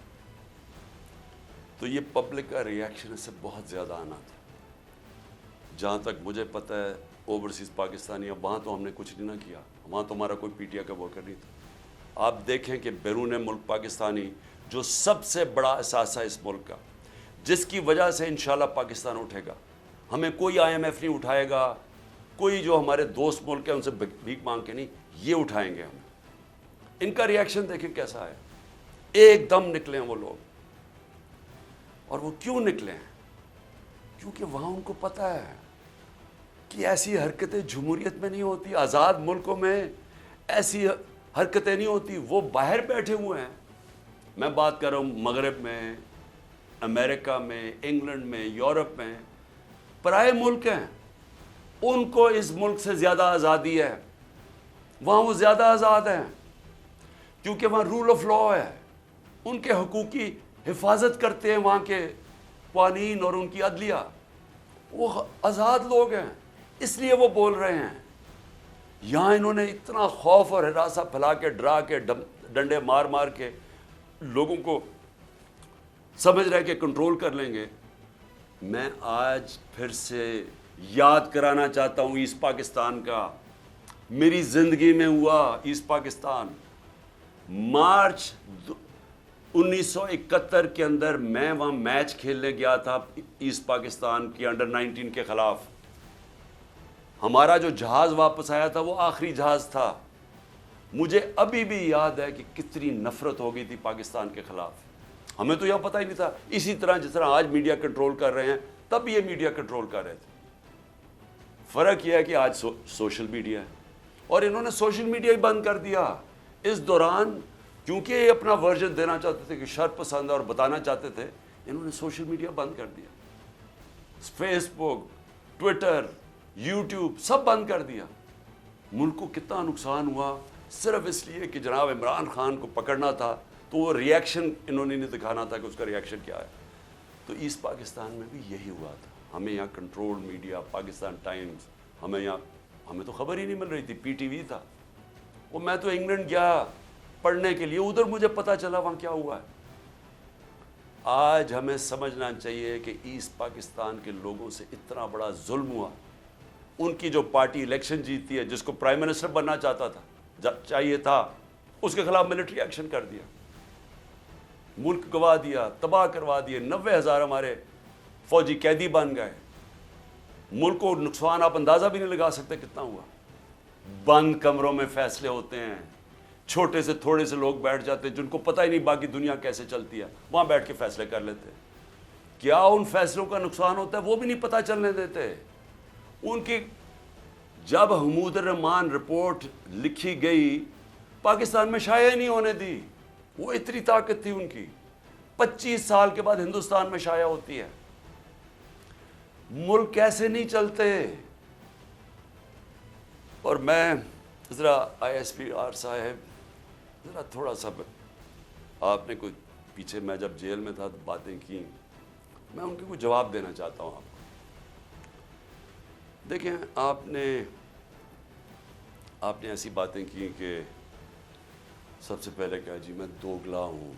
تو یہ پبلک کا ریاکشن اس سے بہت زیادہ آنا تھا. جہاں تک مجھے پتہ ہے اوورسیز پاکستانی, اب وہاں تو ہم نے کچھ نہیں نہ کیا, وہاں تو ہمارا کوئی پی ٹی آئی کا ورکر نہیں تھا. آپ دیکھیں کہ بیرون ملک پاکستانی جو سب سے بڑا اثاثہ اس ملک کا, جس کی وجہ سے انشاءاللہ پاکستان اٹھے گا. ہمیں کوئی IMF نہیں اٹھائے گا, کوئی جو ہمارے دوست ملک ہیں ان سے بھیک مانگ کے نہیں, یہ اٹھائیں گے ہمیں. ان کا ریئیکشن دیکھیں کیسا ہے, ایک دم نکلے ہیں وہ لوگ. اور وہ کیوں نکلے ہیں؟ کیونکہ وہاں ان کو پتہ ہے کہ ایسی حرکتیں جمہوریت میں نہیں ہوتی, آزاد ملکوں میں ایسی حرکتیں نہیں ہوتی. وہ باہر بیٹھے ہوئے ہیں. میں بات کر رہا ہوں مغرب میں, امریکہ میں, انگلینڈ میں, یورپ میں, پرائے ملک ہیں. ان کو اس ملک سے زیادہ آزادی ہے, وہاں وہ زیادہ آزاد ہیں کیونکہ وہاں رول آف لا ہے. ان کے حقوق کی حفاظت کرتے ہیں وہاں کے قوانین اور ان کی عدلیہ. وہ آزاد لوگ ہیں, اس لیے وہ بول رہے ہیں. یہاں انہوں نے اتنا خوف اور ہراساں پھیلا کے, ڈرا کے, ڈنڈے مار مار کے لوگوں کو سمجھ رہے کہ کنٹرول کر لیں گے. میں آج پھر سے یاد کرانا چاہتا ہوں ایسٹ پاکستان کا. میری زندگی میں ہوا ایسٹ پاکستان. مارچ 1971 کے اندر میں وہاں میچ کھیلنے گیا تھا ایسٹ پاکستان کی انڈر-19 کے خلاف. ہمارا جو جہاز واپس آیا تھا وہ آخری جہاز تھا. مجھے ابھی بھی یاد ہے کہ کتنی نفرت ہو گئی تھی پاکستان کے خلاف. ہمیں تو یہاں پتہ ہی نہیں تھا. اسی طرح جس طرح آج میڈیا کنٹرول کر رہے ہیں تب یہ میڈیا کنٹرول کر رہے تھے. فرق یہ ہے کہ آج سوشل میڈیا ہے, اور انہوں نے سوشل میڈیا ہی بند کر دیا. اس دوران کیونکہ یہ اپنا ورژن دینا چاہتے تھے کہ شر پسند اور بتانا چاہتے تھے, انہوں نے سوشل میڈیا بند کر دیا. فیس بک, ٹویٹر, یوٹیوب سب بند کر دیا. ملک کو کتنا نقصان ہوا صرف اس لیے کہ جناب عمران خان کو پکڑنا تھا, تو وہ ریئیکشن انہوں نے نہیں دکھانا تھا کہ اس کا ریئیکشن کیا ہے. تو ایسٹ پاکستان میں بھی یہی ہوا تھا. ہمیں یہاں کنٹرول میڈیا, پاکستان ٹائمز, ہمیں تو خبر ہی نہیں مل رہی تھی. PTV تھا. وہ میں تو انگلینڈ گیا پڑھنے کے لیے, ادھر مجھے پتہ چلا وہاں کیا ہوا ہے. آج ہمیں سمجھنا چاہیے کہ ایسٹ پاکستان کے لوگوں سے اتنا بڑا ظلم ہوا. ان کی جو پارٹی الیکشن جیتی ہے, جس کو پرائم منسٹر بننا چاہتا تھا, چاہیے تھا, اس کے خلاف ملٹری ایکشن کر دیا, ملک گوا دیا, تباہ کروا دیے. 90,000 ہمارے فوجی قیدی بن گئے. ملک کو نقصان آپ اندازہ بھی نہیں لگا سکتے کتنا ہوا. بند کمروں میں فیصلے ہوتے ہیں, چھوٹے سے تھوڑے سے لوگ بیٹھ جاتے ہیں جن کو پتہ ہی نہیں باقی دنیا کیسے چلتی ہے, وہاں بیٹھ کے فیصلے کر لیتے ہیں. کیا ان فیصلوں کا نقصان ہوتا ہے وہ بھی نہیں پتہ چلنے دیتے. ان کی جب حمود الرحمان رپورٹ لکھی گئی, پاکستان میں شائع نہیں ہونے دی. وہ اتنی طاقت تھی ان کی. 25 سال کے بعد ہندوستان میں شائع ہوتی ہے. ملک کیسے نہیں چلتے. اور میں ذرا ISPR صاحب, ذرا تھوڑا سا, آپ نے کوئی پیچھے میں جب جیل میں تھا تو باتیں کی, میں ان کے کوئی جواب دینا چاہتا ہوں آپ کو. دیکھیں, آپ نے ایسی باتیں کی کہ سب سے پہلے کہا جی میں دوگلا ہوں,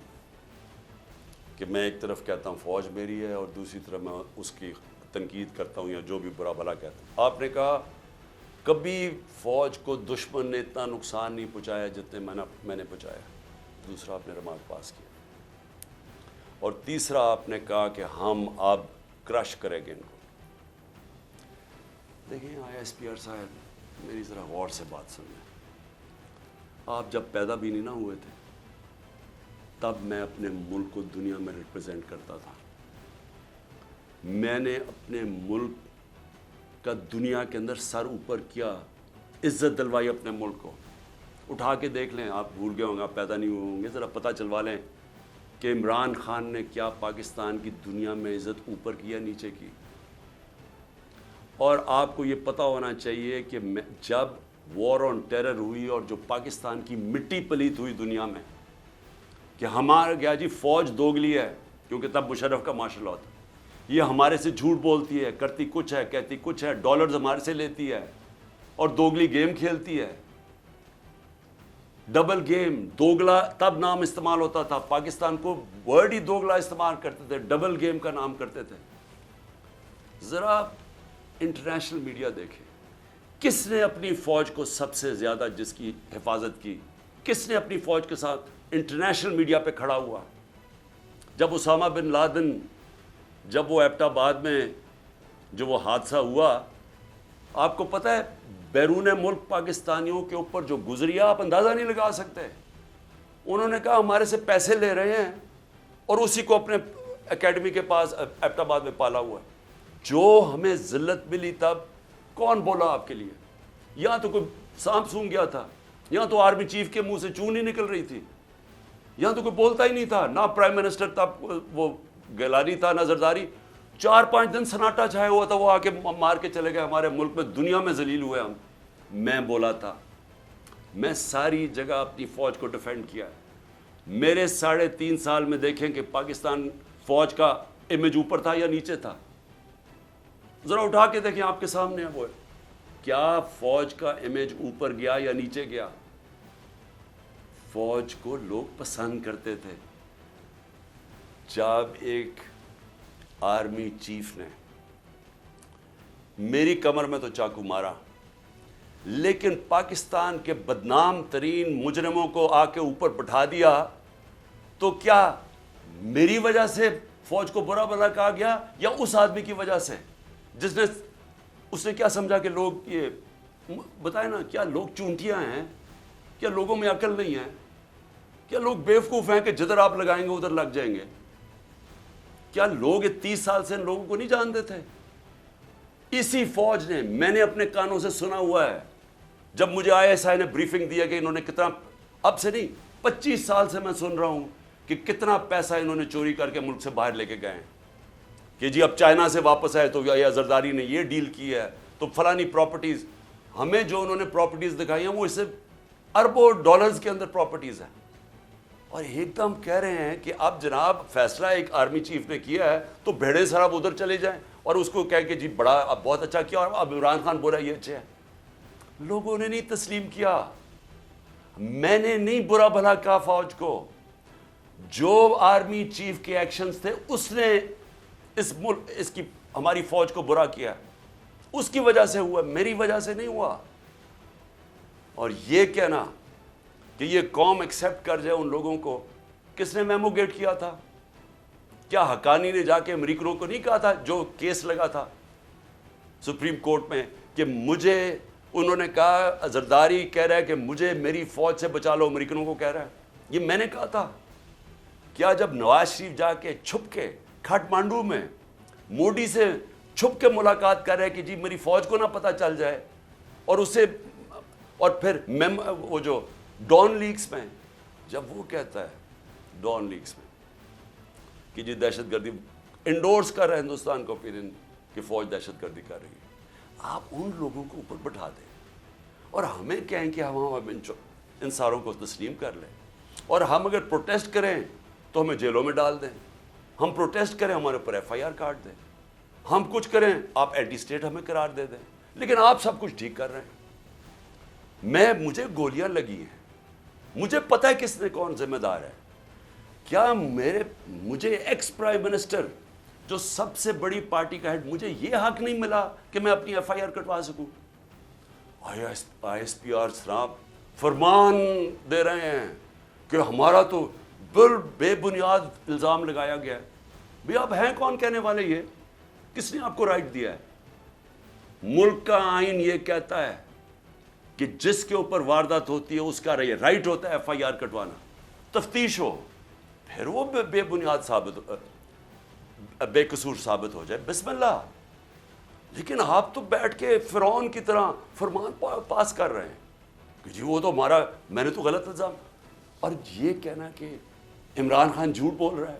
کہ میں ایک طرف کہتا ہوں فوج میری ہے اور دوسری طرف میں اس کی تنقید کرتا ہوں یا جو بھی برا بھلا کہتا ہوں. آپ نے کہا کبھی فوج کو دشمن نے اتنا نقصان نہیں پہنچایا جتنے میں نے پہنچایا. دوسرا آپ نے ریمارک پاس کیا. اور تیسرا آپ نے کہا کہ ہم اب کرش کریں گے ان کو. دیکھیں ISPR صاحب, میری ذرا غور سے بات سنیں. آپ جب پیدا بھی نہیں نہ ہوئے تھے تب میں اپنے ملک کو دنیا میں ریپرزینٹ کرتا تھا. میں نے اپنے ملک کا دنیا کے اندر سر اوپر کیا, عزت دلوائی اپنے ملک کو. اٹھا کے دیکھ لیں, آپ بھول گئے ہوں گے, آپ پیدا نہیں ہوئے ہوں گے, ذرا پتہ چلوا لیں کہ عمران خان نے کیا پاکستان کی دنیا میں عزت اوپر کی یا نیچے کی. اور آپ کو یہ پتہ ہونا چاہیے کہ جب وار آن ٹیرر ہوئی اور جو پاکستان کی مٹی پلیت ہوئی دنیا میں کہ ہمارا کیا جی فوج دوگلی ہے, کیونکہ تب مشرف کا مارشل لاء تھا, یہ ہمارے سے جھوٹ بولتی ہے, کرتی کچھ ہے, کہتی کچھ ہے, ڈالرز ہمارے سے لیتی ہے اور دوگلی گیم کھیلتی ہے. ڈبل گیم, دوگلا تب نام استعمال ہوتا تھا. پاکستان کو ورڈ ہی دوگلا استعمال کرتے تھے, ڈبل گیم کا نام کرتے تھے. ذرا انٹرنیشنل میڈیا دیکھیں, کس نے اپنی فوج کو سب سے زیادہ جس کی حفاظت کی, کس نے اپنی فوج کے ساتھ انٹرنیشنل میڈیا پہ کھڑا ہوا. جب اسامہ بن لادن جب وہ ایبٹ آباد میں جو وہ حادثہ ہوا، آپ کو پتہ ہے بیرون ملک پاکستانیوں کے اوپر جو گزری آپ اندازہ نہیں لگا سکتے. انہوں نے کہا ہمارے سے پیسے لے رہے ہیں اور اسی کو اپنے اکیڈمی کے پاس ایبٹ آباد میں پالا ہوا ہے. جو ہمیں ذلت ملی تب کون بولا آپ کے لیے؟ یہاں تو کوئی سانپ سونگ گیا تھا، یہاں تو آرمی چیف کے منہ سے چون ہی نکل رہی تھی، یہاں تو کوئی بولتا ہی نہیں تھا، نہ پرائم منسٹر تھا وہ گیلانی تھا نہ زرداری. 4-5 دن سناٹا چھایا ہوا تھا، وہ آ کے مار کے چلے گئے. ہمارے ملک میں دنیا میں ذلیل ہوئے ہم. میں بولا تھا، میں ساری جگہ اپنی فوج کو ڈیفینڈ کیا ہے. میرے 3.5 سال میں دیکھیں کہ پاکستان فوج کا امیج اوپر تھا یا نیچے تھا. ذرا اٹھا کے دیکھیں، آپ کے سامنے ہے وہ. کیا فوج کا امیج اوپر گیا یا نیچے گیا؟ فوج کو لوگ پسند کرتے تھے. جب ایک آرمی چیف نے میری کمر میں تو چاقو مارا، لیکن پاکستان کے بدنام ترین مجرموں کو آ کے اوپر بٹھا دیا، تو کیا میری وجہ سے فوج کو برا بھلا کہا گیا یا اس آدمی کی وجہ سے جس نے اس نے کیا سمجھا کہ لوگ یہ بتائیں نا، کیا لوگ چونٹیاں ہیں؟ کیا لوگوں میں عقل نہیں ہے؟ کیا لوگ بیوقوف ہیں کہ جدھر آپ لگائیں گے ادھر لگ جائیں گے؟ کیا لوگ 30 سال سے ان لوگوں کو نہیں جانتے تھے؟ اسی فوج نے، میں نے اپنے کانوں سے سنا ہوا ہے جب مجھے ISI نے بریفنگ دیا کہ انہوں نے کتنا، اب سے نہیں 25 سال سے میں سن رہا ہوں کہ کتنا پیسہ انہوں نے چوری کر کے ملک سے باہر لے کے گئے ہیں. کہ جی اب چائنا سے واپس آئے تو یا زرداری نے یہ ڈیل کی ہے تو فلانی پراپرٹیز. ہمیں جو انہوں نے پراپرٹیز دکھائی ہیں وہ اس سے اربوں ڈالرز کے اندر پراپرٹیز ہیں. اور ایک دم کہہ رہے ہیں کہ اب جناب فیصلہ ایک آرمی چیف نے کیا ہے تو بھیڑے سراب ادھر چلے جائیں اور اس کو کہہ کہ جی بڑا اب بہت اچھا کیا اور اب عمران خان بولا یہ اچھا ہے. لوگوں نے نہیں تسلیم کیا. میں نے نہیں برا بھلا کہا فوج کو. جو آرمی چیف کے ایکشنز تھے اس نے اس ملک اس کی ہماری فوج کو برا کیا، اس کی وجہ سے ہوا، میری وجہ سے نہیں ہوا. اور یہ کہنا کہ یہ قوم ایکسیپٹ کر جائے ان لوگوں کو، کس نے میمو گیٹ کیا تھا؟ کیا حقانی نے جا کے امریکنوں کو نہیں کہا تھا جو کیس لگا تھا سپریم کورٹ میں کہ مجھے، انہوں نے کہا زرداری کہہ رہا ہے کہ مجھے میری فوج سے بچا لو، امریکنوں کو کہہ رہا ہے. یہ میں نے کہا تھا. کیا جب نواز شریف جا کے چھپ کے کھٹمانڈو میں مودی سے چھپ کے ملاقات کر رہے ہیں کہ جی میری فوج کو نہ پتہ چل جائے، اور اسے اور پھر وہ جو ڈان لیگز میں جب وہ کہتا ہے ڈان لیگز میں کہ جی دہشت گردی انڈورس کر رہا ہے ہندوستان کو اوپینین کہ فوج دہشت گردی کر رہی ہے، آپ ان لوگوں کو اوپر بٹھا دیں اور ہمیں کہیں کہ ہم ان ساروں کو تسلیم کر لیں. اور ہم اگر پروٹیسٹ کریں تو ہمیں جیلوں میں ڈال دیں، ہم پروٹیسٹ کریں ہمارے اوپر FIR کاٹ دیں، ہم کچھ کریں آپ اینٹی اسٹیٹ ہمیں قرار دے دیں، لیکن آپ سب کچھ ٹھیک کر رہے ہیں. مجھے گولیاں لگی ہیں، مجھے پتہ ہے کس نے کون ذمہ دار ہے. کیا مجھے ایکس پرائم منسٹر جو سب سے بڑی پارٹی کا ہیڈ، مجھے یہ حق نہیں ملا کہ میں اپنی FIR کٹوا سکوں؟ ISPR صاحب فرمان دے رہے ہیں کہ ہمارا تو بے بنیاد الزام لگایا گیا ہے. بھئی آپ ہیں کون کہنے والے؟ یہ کس نے آپ کو رائٹ دیا ہے؟ ملک کا آئین یہ کہتا ہے کہ جس کے اوپر واردات ہوتی ہے اس کا رائٹ ہوتا ہے FIR کٹوانا، تفتیش ہو، پھر وہ بے بنیاد بے قصور ثابت ہو جائے، بسم اللہ. لیکن آپ تو بیٹھ کے فرعون کی طرح فرمان پاس کر رہے ہیں کہ جی وہ تو ہمارا، میں نے تو غلط الزام. اور یہ کہنا کہ عمران خان جھوٹ بول رہا ہے،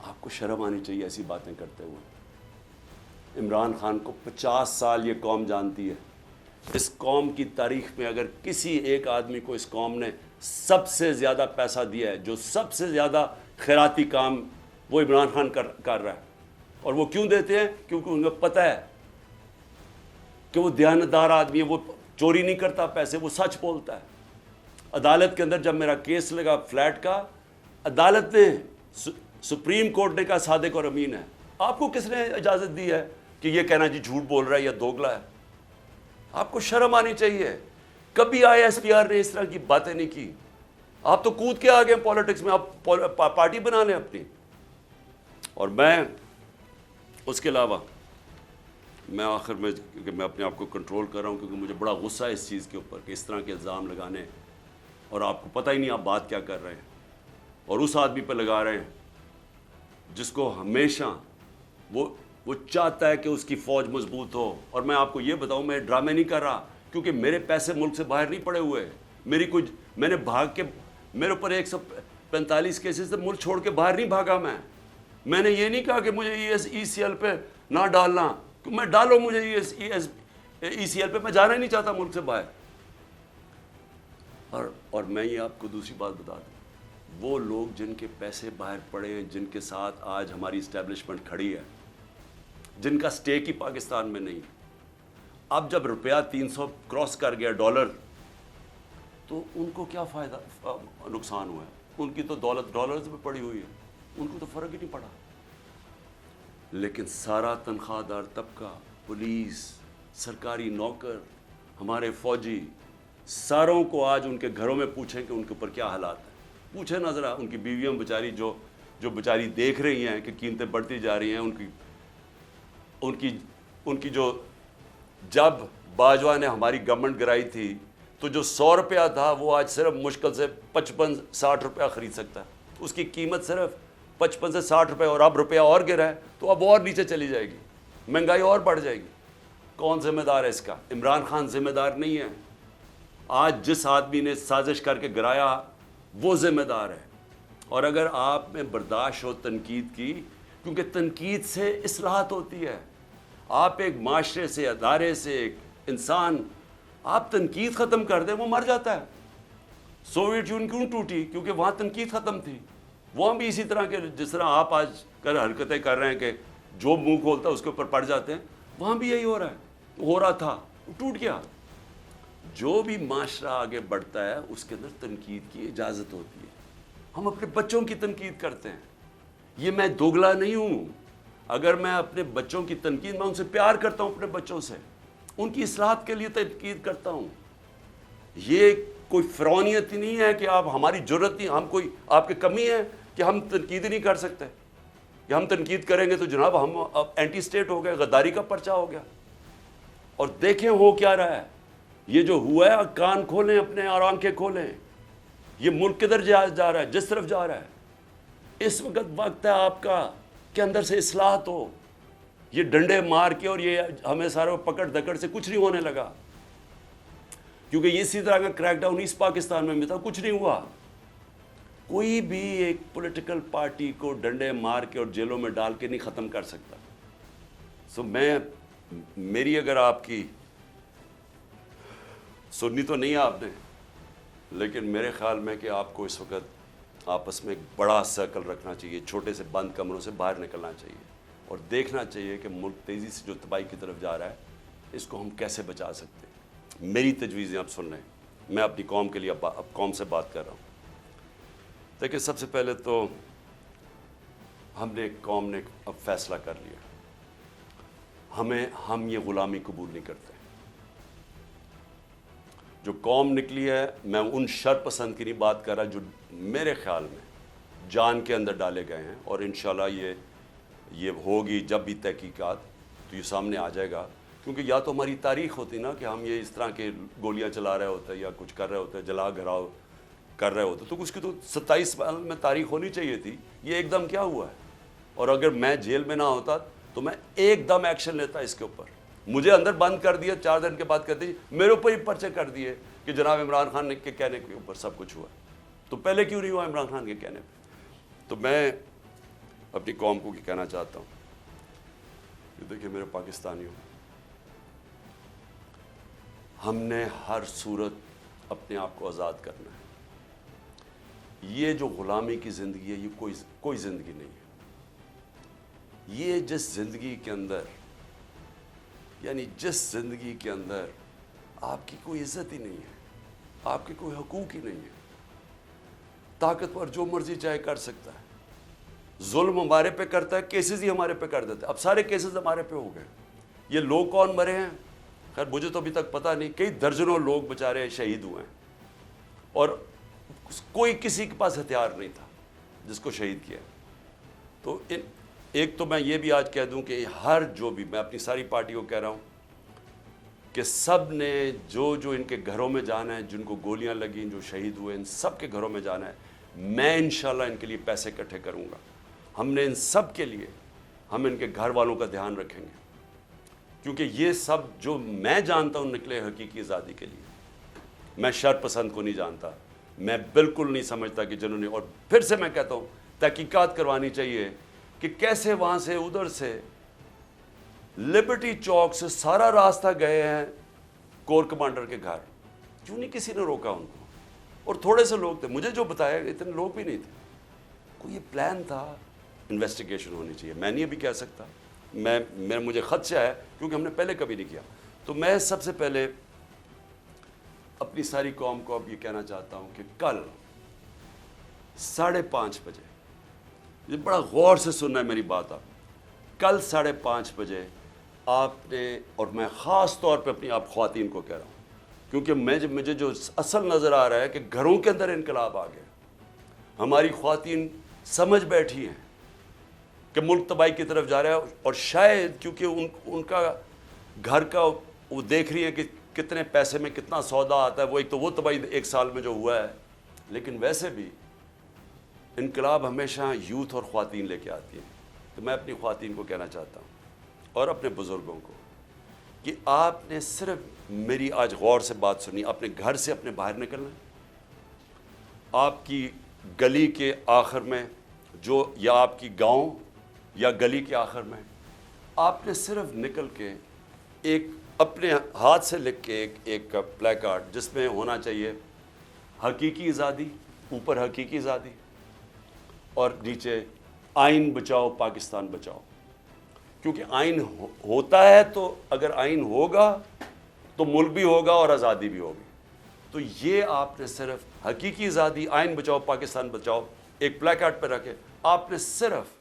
آپ کو شرم آنی چاہیے ایسی باتیں کرتے ہوئے. عمران خان کو 50 سال یہ قوم جانتی ہے. اس قوم کی تاریخ میں اگر کسی ایک آدمی کو اس قوم نے سب سے زیادہ پیسہ دیا ہے، جو سب سے زیادہ خیراتی کام، وہ عمران خان کر رہا ہے. اور وہ کیوں دیتے ہیں؟ کیونکہ ان کو پتہ ہے کہ وہ دیانتدار آدمی ہے، وہ چوری نہیں کرتا پیسے، وہ سچ بولتا ہے. عدالت کے اندر جب میرا کیس لگا فلیٹ کا، عدالت نے، سپریم کورٹ نے کہا صادق اور امین ہے. آپ کو کس نے اجازت دی ہے کہ یہ کہنا جی جھوٹ بول رہا ہے یا دوگلا ہے؟ آپ کو شرم آنی چاہیے. کبھی ISPR نے اس طرح کی باتیں نہیں کی. آپ تو کود کے آ گئے پالیٹکس میں، آپ پارٹی بنا لیں اپنی. اور میں اس کے علاوہ میں آخر میں کہ میں اپنے آپ کو کنٹرول کر رہا ہوں کیونکہ مجھے بڑا غصہ ہے اس چیز کے اوپر کہ اس طرح کے الزام لگانے اور آپ کو پتہ ہی نہیں آپ بات کیا کر رہے ہیں اور اس آدمی پہ لگا رہے ہیں جس کو ہمیشہ وہ چاہتا ہے کہ اس کی فوج مضبوط ہو. اور میں آپ کو یہ بتاؤں میں ڈرامے نہیں کر رہا کیونکہ میرے پیسے ملک سے باہر نہیں پڑے ہوئے. میں نے بھاگ کے میرے اوپر 145 کیسز سے ملک چھوڑ کے باہر نہیں بھاگا. میں نے یہ نہیں کہا کہ مجھے ای سی ایل پہ نہ ڈالنا, میں ڈالو مجھے ای سی ایل پہ, میں جانا ہی نہیں چاہتا ملک سے باہر. اور میں یہ آپ کو دوسری بات بتا دوں, وہ لوگ جن کے پیسے باہر پڑے ہیں, جن کے ساتھ آج ہماری اسٹیبلشمنٹ کھڑی ہے, جن کا سٹیک ہی پاکستان میں نہیں, اب جب روپیہ 300 کراس کر گیا ڈالر, تو ان کو کیا فائدہ نقصان ہوا ہے؟ ان کی تو دولت ڈالرز میں پڑی ہوئی ہے, ان کو تو فرق ہی نہیں پڑا. لیکن سارا تنخواہ دار طبقہ, پولیس, سرکاری نوکر, ہمارے فوجی, ساروں کو آج ان کے گھروں میں پوچھیں کہ ان کے اوپر کیا حالات ہیں. پوچھیں نہ ذرا ان کی بیویاں بیچاری جو بیچاری دیکھ رہی ہیں کہ قیمتیں بڑھتی جا رہی ہیں, ان کی جو جب باجوہ نے ہماری گورنمنٹ گرائی تھی تو جو 100 روپیہ تھا وہ آج صرف مشکل سے 55-60 روپیہ خرید سکتا ہے. اس کی قیمت صرف 55 سے 60 روپے, اور اب روپیہ اور گرا ہے تو اب اور نیچے چلی جائے گی, مہنگائی اور بڑھ جائے گی. کون ذمہ دار ہے اس کا؟ عمران خان ذمہ دار نہیں ہے. آج جس آدمی نے سازش کر کے گرایا وہ ذمہ دار ہے. اور اگر آپ میں برداشت ہو تنقید کی, کیونکہ تنقید سے اصلاحات ہوتی ہے. آپ ایک معاشرے سے, ادارے سے, ایک انسان, آپ تنقید ختم کر دیں وہ مر جاتا ہے. سوویت یونین کیوں ٹوٹی؟ کیونکہ وہاں تنقید ختم تھی. وہاں بھی اسی طرح کے جس طرح آپ آج حرکتیں کر رہے ہیں کہ جو منہ کھولتا ہے اس کے اوپر پڑ جاتے ہیں, وہاں بھی یہی ہو رہا ہے, ہو رہا تھا, ٹوٹ گیا. جو بھی معاشرہ آگے بڑھتا ہے اس کے اندر تنقید کی اجازت ہوتی ہے. ہم اپنے بچوں کی تنقید کرتے ہیں. یہ میں دوگلا نہیں ہوں. اگر میں اپنے بچوں کی تنقید, میں ان سے پیار کرتا ہوں, اپنے بچوں سے ان کی اصلاحات کے لیے تنقید کرتا ہوں. یہ کوئی فرعونیت ہی نہیں ہے کہ آپ ہماری جرت نہیں, ہم کوئی آپ کی کمی ہے کہ ہم تنقید نہیں کر سکتے, کہ ہم تنقید کریں گے تو جناب ہم اب اینٹی اسٹیٹ ہو گئے, غداری کا پرچہ ہو گیا. اور دیکھیں ہو کیا رہا ہے. یہ جو ہوا ہے, کان کھولیں اپنے اور آنکھیں کھولیں. یہ ملک کدھر جا رہا ہے, جس طرف جا رہا ہے. اس وقت ہے آپ کا کہ اندر سے اصلاحات ہو. یہ ڈنڈے مار کے اور یہ ہمیں سارے پکڑ دکڑ سے کچھ نہیں ہونے لگا, کیونکہ اسی طرح کا کریک ڈاؤن ایسٹ پاکستان میں بھی تھا, کچھ نہیں ہوا. کوئی بھی ایک پولیٹیکل پارٹی کو ڈنڈے مار کے اور جیلوں میں ڈال کے نہیں ختم کر سکتا. سو میری اگر آپ کی سنی تو نہیں آپ نے, لیکن میرے خیال میں کہ آپ کو اس وقت آپس میں ایک بڑا سرکل رکھنا چاہیے, چھوٹے سے بند کمروں سے باہر نکلنا چاہیے اور دیکھنا چاہیے کہ ملک تیزی سے جو تباہی کی طرف جا رہا ہے اس کو ہم کیسے بچا سکتے ہیں. میری تجویزیں آپ سن رہے ہیں, میں اپنی قوم کے لیے اب قوم سے بات کر رہا ہوں. دیکھیں, سب سے پہلے تو قوم نے اب فیصلہ کر لیا, ہم یہ غلامی قبول نہیں کرتے. جو قوم نکلی ہے, میں ان شر پسند کی نہیں بات کر رہا جو میرے خیال میں جان کے اندر ڈالے گئے ہیں, اور انشاءاللہ یہ ہوگی جب بھی تحقیقات تو یہ سامنے آ جائے گا. کیونکہ یا تو ہماری تاریخ ہوتی نا کہ ہم یہ اس طرح کے گولیاں چلا رہے ہوتے یا کچھ کر رہے ہوتے, جلا گھراؤ کر رہے ہوتے, تو اس کی تو 27 سال میں تاریخ ہونی چاہیے تھی. یہ ایک دم کیا ہوا ہے؟ اور اگر میں جیل میں نہ ہوتا تو میں ایک دم ایکشن لیتا اس کے اوپر. مجھے اندر بند کر دیا, 4 دن کے بعد کہتے ہیں میرے اوپر ہی پرچے کر دیے کہ جناب عمران خان کے کہنے کے اوپر سب کچھ ہوا. تو پہلے کیوں نہیں ہوا عمران خان کے کہنے پہ؟ تو میں اپنی قوم کو کہنا چاہتا ہوں کہ دیکھیں میرے پاکستانیوں, ہم نے ہر صورت اپنے آپ کو آزاد کرنا ہے. یہ جو غلامی کی زندگی ہے یہ کوئی زندگی نہیں ہے. یہ جس زندگی کے اندر, یعنی جس زندگی کے اندر آپ کی کوئی عزت ہی نہیں ہے, آپ کے کوئی حقوق ہی نہیں ہے, طاقتور جو مرضی چاہے کر سکتا ہے, ظلم ہمارے پہ کرتا ہے, کیسز ہی ہمارے پہ کر دیتا ہے. اب سارے کیسز ہمارے پہ ہو گئے. یہ لوگ کون مرے ہیں خیر مجھے تو ابھی تک پتہ نہیں, کئی درجنوں لوگ بیچارے شہید ہوئے ہیں, اور کوئی کسی کے پاس ہتھیار نہیں تھا جس کو شہید کیا. تو ایک تو میں یہ بھی آج کہہ دوں کہ ہر جو بھی، میں اپنی ساری پارٹی کو کہہ رہا ہوں کہ سب نے جو ان کے گھروں میں جانا ہے، جن کو گولیاں لگیں، جو شہید ہوئے، ان سب کے گھروں میں جانا ہے. میں انشاءاللہ ان کے لیے پیسے اکٹھے کروں گا. ہم نے ان سب کے لیے، ہم ان کے گھر والوں کا دھیان رکھیں گے، کیونکہ یہ سب جو میں جانتا ہوں نکلے حقیقی آزادی کے لیے. میں شر پسند کو نہیں جانتا، میں بالکل نہیں سمجھتا کہ جنہوں نے، اور پھر سے میں کہتا ہوں تحقیقات کروانی چاہیے کہ کیسے وہاں سے ادھر سے لبرٹی چوک سے سارا راستہ گئے ہیں کور کمانڈر کے گھر. کیوں نہیں کسی نے روکا ان کو؟ اور تھوڑے سے لوگ تھے، مجھے جو بتایا اتنے لوگ بھی نہیں تھے. کوئی یہ پلان تھا. انویسٹیگیشن ہونی چاہیے. میں نہیں ابھی کہہ سکتا، مجھے خدشہ ہے کیونکہ ہم نے پہلے کبھی نہیں کیا. تو میں سب سے پہلے اپنی ساری قوم کو اب یہ کہنا چاہتا ہوں کہ کل 5:30 بجے، یہ بڑا غور سے سننا ہے میری بات. آپ کل 5:30 بجے آپ نے، اور میں خاص طور پہ اپنی آپ خواتین کو کہہ رہا ہوں کیونکہ مجھے جو اصل نظر آ رہا ہے کہ گھروں کے اندر انقلاب آ گیا. ہماری خواتین سمجھ بیٹھی ہیں کہ ملک تباہی کی طرف جا رہا ہے، اور شاید کیونکہ ان کا گھر کا وہ دیکھ رہی ہیں کہ کتنے پیسے میں کتنا سودا آتا ہے. وہ ایک تو وہ تباہی 1 سال میں جو ہوا ہے، لیکن ویسے بھی انقلاب ہمیشہ یوتھ اور خواتین لے کے آتی ہیں. تو میں اپنی خواتین کو کہنا چاہتا ہوں اور اپنے بزرگوں کو کہ آپ نے صرف میری آج غور سے بات سنی. اپنے گھر سے اپنے باہر نکلنا ہے. آپ کی گلی کے آخر میں جو، یا آپ کی گاؤں یا گلی کے آخر میں، آپ نے صرف نکل کے ایک اپنے ہاتھ سے لکھ کے ایک پلے کارڈ جس میں ہونا چاہیے حقیقی آزادی، اوپر حقیقی آزادی اور نیچے آئین بچاؤ پاکستان بچاؤ. کیونکہ آئین ہوتا ہے تو اگر آئین ہوگا تو ملک بھی ہوگا اور آزادی بھی ہوگی. تو یہ آپ نے صرف حقیقی آزادی، آئین بچاؤ پاکستان بچاؤ ایک پلے کارڈ پہ رکھے. آپ نے صرف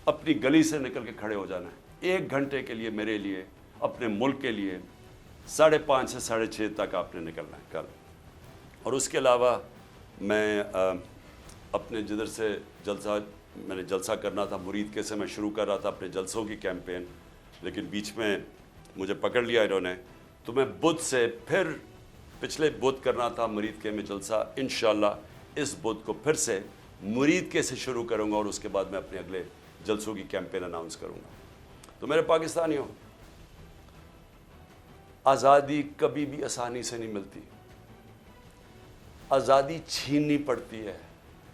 اپنی گلی سے نکل کے کھڑے ہو جانا ہے 1 گھنٹے کے لیے میرے لیے، اپنے ملک کے لیے. 5:30 سے 6:30 تک آپ نے نکلنا ہے کل. اور اس کے علاوہ میں اپنے جدھر سے میں نے جلسہ کرنا تھا، مرید کے سے میں شروع کر رہا تھا اپنے جلسوں کی کیمپین، لیکن بیچ میں مجھے پکڑ لیا انہوں نے. تو میں بدھ سے پھر پچھلے بدھ کرنا تھا مرید کے میں جلسہ. انشاءاللہ اس بدھ کو پھر سے مرید کے سے شروع کروں گا اور اس کے بعد میں اپنے اگلے جلسوں کی کیمپین اناؤنس کروں گا. تو میرے پاکستانیوں، آزادی کبھی بھی آسانی سے نہیں ملتی. آزادی چھیننی پڑتی ہے،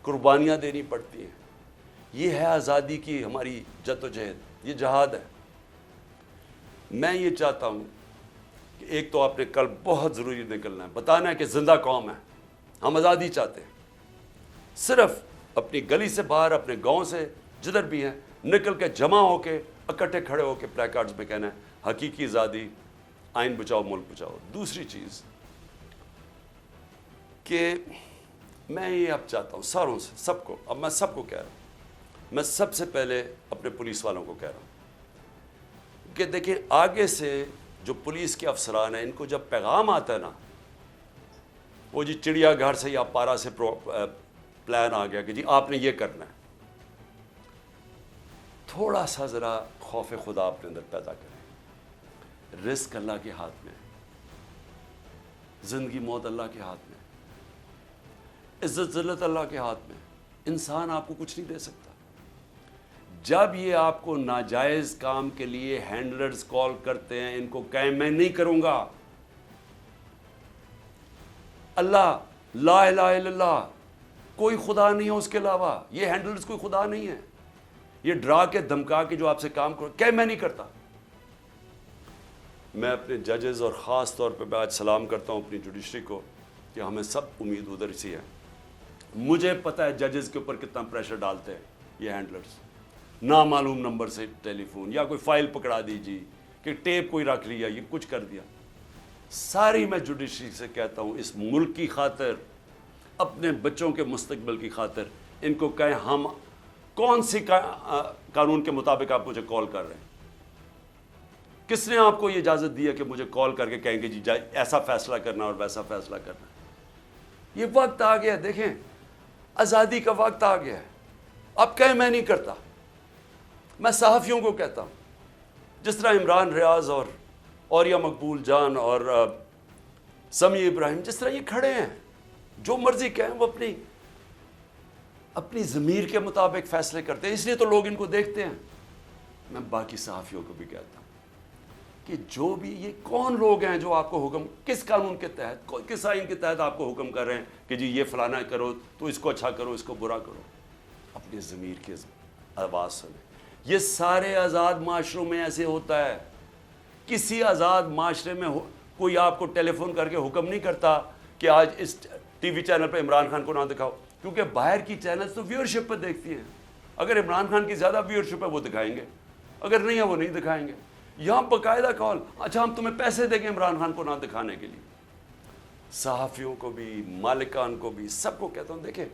قربانیاں دینی پڑتی ہیں. یہ ہے آزادی کی ہماری جد و جہد، یہ جہاد ہے. میں یہ چاہتا ہوں کہ ایک تو آپ نے کل بہت ضروری نکلنا ہے، بتانا ہے کہ زندہ قوم ہے، ہم آزادی چاہتے ہیں. صرف اپنی گلی سے باہر، اپنے گاؤں سے جدھر بھی ہیں، نکل کے جمع ہو کے اکٹھے کھڑے ہو کے پلے کارڈز میں کہنا ہے حقیقی آزادی، آئین بچاؤ ملک بچاؤ. دوسری چیز کہ میں یہ اب چاہتا ہوں ساروں سے، سب کو، اب میں سب کو کہہ رہا ہوں، میں سب سے پہلے اپنے پولیس والوں کو کہہ رہا ہوں کہ دیکھیں آگے سے جو پولیس کے افسران ہیں، ان کو جب پیغام آتا ہے نا، وہ جی چڑیا گھر سے یا پارا سے پلان آ گیا کہ جی آپ نے یہ کرنا ہے، تھوڑا سا ذرا خوف خدا اپنے اندر پیدا کریں. رزق اللہ کے ہاتھ میں، زندگی موت اللہ کے ہاتھ میں، عزت ذلت اللہ کے ہاتھ میں. انسان آپ کو کچھ نہیں دے سکتا. جب یہ آپ کو ناجائز کام کے لیے ہینڈلرز کال کرتے ہیں، ان کو کہیں میں نہیں کروں گا. اللہ، لا الہ الا اللہ، کوئی خدا نہیں ہے اس کے علاوہ. یہ ہینڈلرز کوئی خدا نہیں ہے. یہ ڈرا کے دھمکا کے جو آپ سے کام کرو، کہ میں نہیں کرتا. میں اپنے ججز اور خاص طور پہ میں آج سلام کرتا ہوں اپنی جوڈیشری کو کہ ہمیں سب امید ادھر سی ہے. مجھے پتہ ہے ججز کے اوپر کتنا پریشر ڈالتے ہیں یہ ہینڈلرز. نامعلوم نمبر سے ٹیلی فون، یا کوئی فائل پکڑا دیجیے کہ ٹیپ کوئی رکھ لیا، یہ کچھ کر دیا. ساری میں جوڈیشری سے کہتا ہوں اس ملک کی خاطر، اپنے بچوں کے مستقبل کی خاطر، ان کو کہیں ہم کون سی قانون کے مطابق آپ مجھے کال کر رہے ہیں؟ کس نے آپ کو یہ اجازت دی ہے کہ مجھے کال کر کے کہیں گے جی ایسا فیصلہ کرنا اور ویسا فیصلہ کرنا؟ یہ وقت آ گیا، دیکھیں آزادی کا وقت آ گیا ہے. اب کہیں میں نہیں کرتا. میں صحافیوں کو کہتا ہوں، جس طرح عمران ریاض اور اوریا مقبول جان اور سمیع ابراہیم جس طرح یہ کھڑے ہیں، جو مرضی کہیں وہ اپنی ضمیر کے مطابق فیصلے کرتے ہیں، اس لیے تو لوگ ان کو دیکھتے ہیں۔ میں باقی صحافیوں کو بھی کہتا ہوں کہ جو بھی یہ کون لوگ ہیں جو آپ کو حکم، کس قانون کے تحت، کس آئین کے تحت آپ کو حکم کر رہے ہیں کہ جی یہ فلانا کرو تو اس کو اچھا کرو، اس کو برا کرو؟ اپنی ضمیر کی آواز سنیں۔ یہ سارے آزاد معاشروں میں ایسے ہوتا ہے۔ کسی آزاد معاشرے میں کوئی آپ کو ٹیلی فون کر کے حکم نہیں کرتا کہ آج اس ٹی وی چینل پہ عمران خان کو نہ دکھاؤ، کیونکہ باہر کی چینلز تو ویورشپ پہ دیکھتی ہیں۔ اگر عمران خان کی زیادہ ویورشپ ہے وہ دکھائیں گے، اگر نہیں ہے وہ نہیں دکھائیں گے۔ یہاں باقاعدہ کال، اچھا ہم تمہیں پیسے دیں گے عمران خان کو نہ دکھانے کے لیے۔ صحافیوں کو بھی، مالکان کو بھی، سب کو کہتا ہوں دیکھیں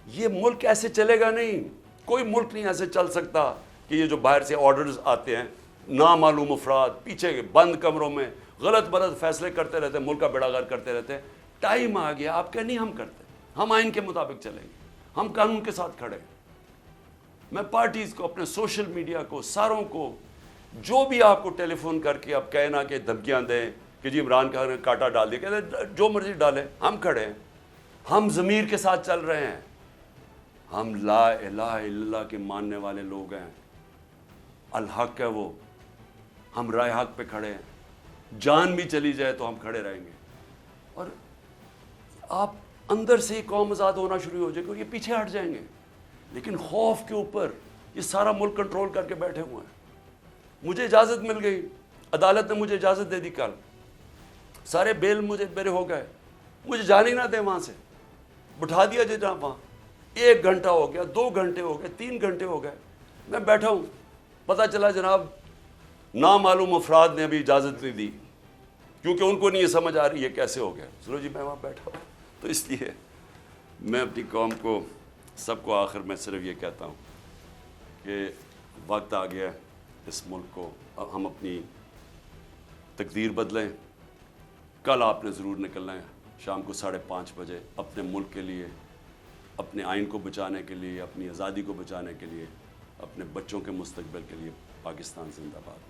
یہ ملک ایسے چلے گا نہیں، کوئی ملک نہیں ایسے چل سکتا کہ یہ جو باہر سے آرڈرز آتے ہیں، نامعلوم افراد پیچھے بند کمروں میں غلط بلط فیصلے کرتے رہتے ہیں، ملک کا بیڑا غرق کرتے رہتے ہیں۔ ٹائم آ گیا، آپ کہ نہیں ہم کرتے، ہم آئین کے مطابق چلیں گے، ہم قانون کے ساتھ کھڑے ہیں۔ میں پارٹیز کو، اپنے سوشل میڈیا کو، ساروں کو، جو بھی آپ کو ٹیلی فون کر کے آپ کہنا کہ دھمکیاں دیں کہ جی عمران خان نے کاٹا ڈال دیا، کہتے ہیں جو مرضی ڈالیں، ہم کھڑے ہیں، ہم ضمیر کے ساتھ چل رہے ہیں، ہم لا الہ الا اللہ کے ماننے والے لوگ ہیں، الحق ہے وہ، ہم رائے حق پہ کھڑے ہیں، جان بھی چلی جائے تو ہم کھڑے رہیں گے۔ اور آپ اندر سے ہی قوم آزاد ہونا شروع ہو جائے گی اور یہ پیچھے ہٹ جائیں گے، لیکن خوف کے اوپر یہ سارا ملک کنٹرول کر کے بیٹھے ہوئے ہیں۔ مجھے اجازت مل گئی، عدالت نے مجھے اجازت دے دی، کل سارے بیل مجھے میرے ہو گئے، مجھے جانے نہ دیں وہاں سے، بٹھا دیا جناب وہاں، 1 گھنٹہ ہو گیا، 2 گھنٹے ہو گئے، 3 گھنٹے ہو گئے، میں بیٹھا ہوں، پتہ چلا جناب نامعلوم افراد نے ابھی اجازت نہیں دی، کیونکہ ان کو نہیں یہ سمجھ آ رہی ہے کیسے ہو گیا۔ چلو جی میں وہاں بیٹھا ہوں۔ تو اس لیے میں اپنی قوم کو، سب کو آخر میں صرف یہ کہتا ہوں کہ وقت آ گیا ہے اس ملک کو، اب ہم اپنی تقدیر بدلیں۔ کل آپ نے ضرور نکلنا ہے شام کو 5:30 بجے اپنے ملک کے لیے، اپنے آئین کو بچانے کے لیے، اپنی آزادی کو بچانے کے لیے، اپنے بچوں کے مستقبل کے لیے۔ پاکستان زندہ باد۔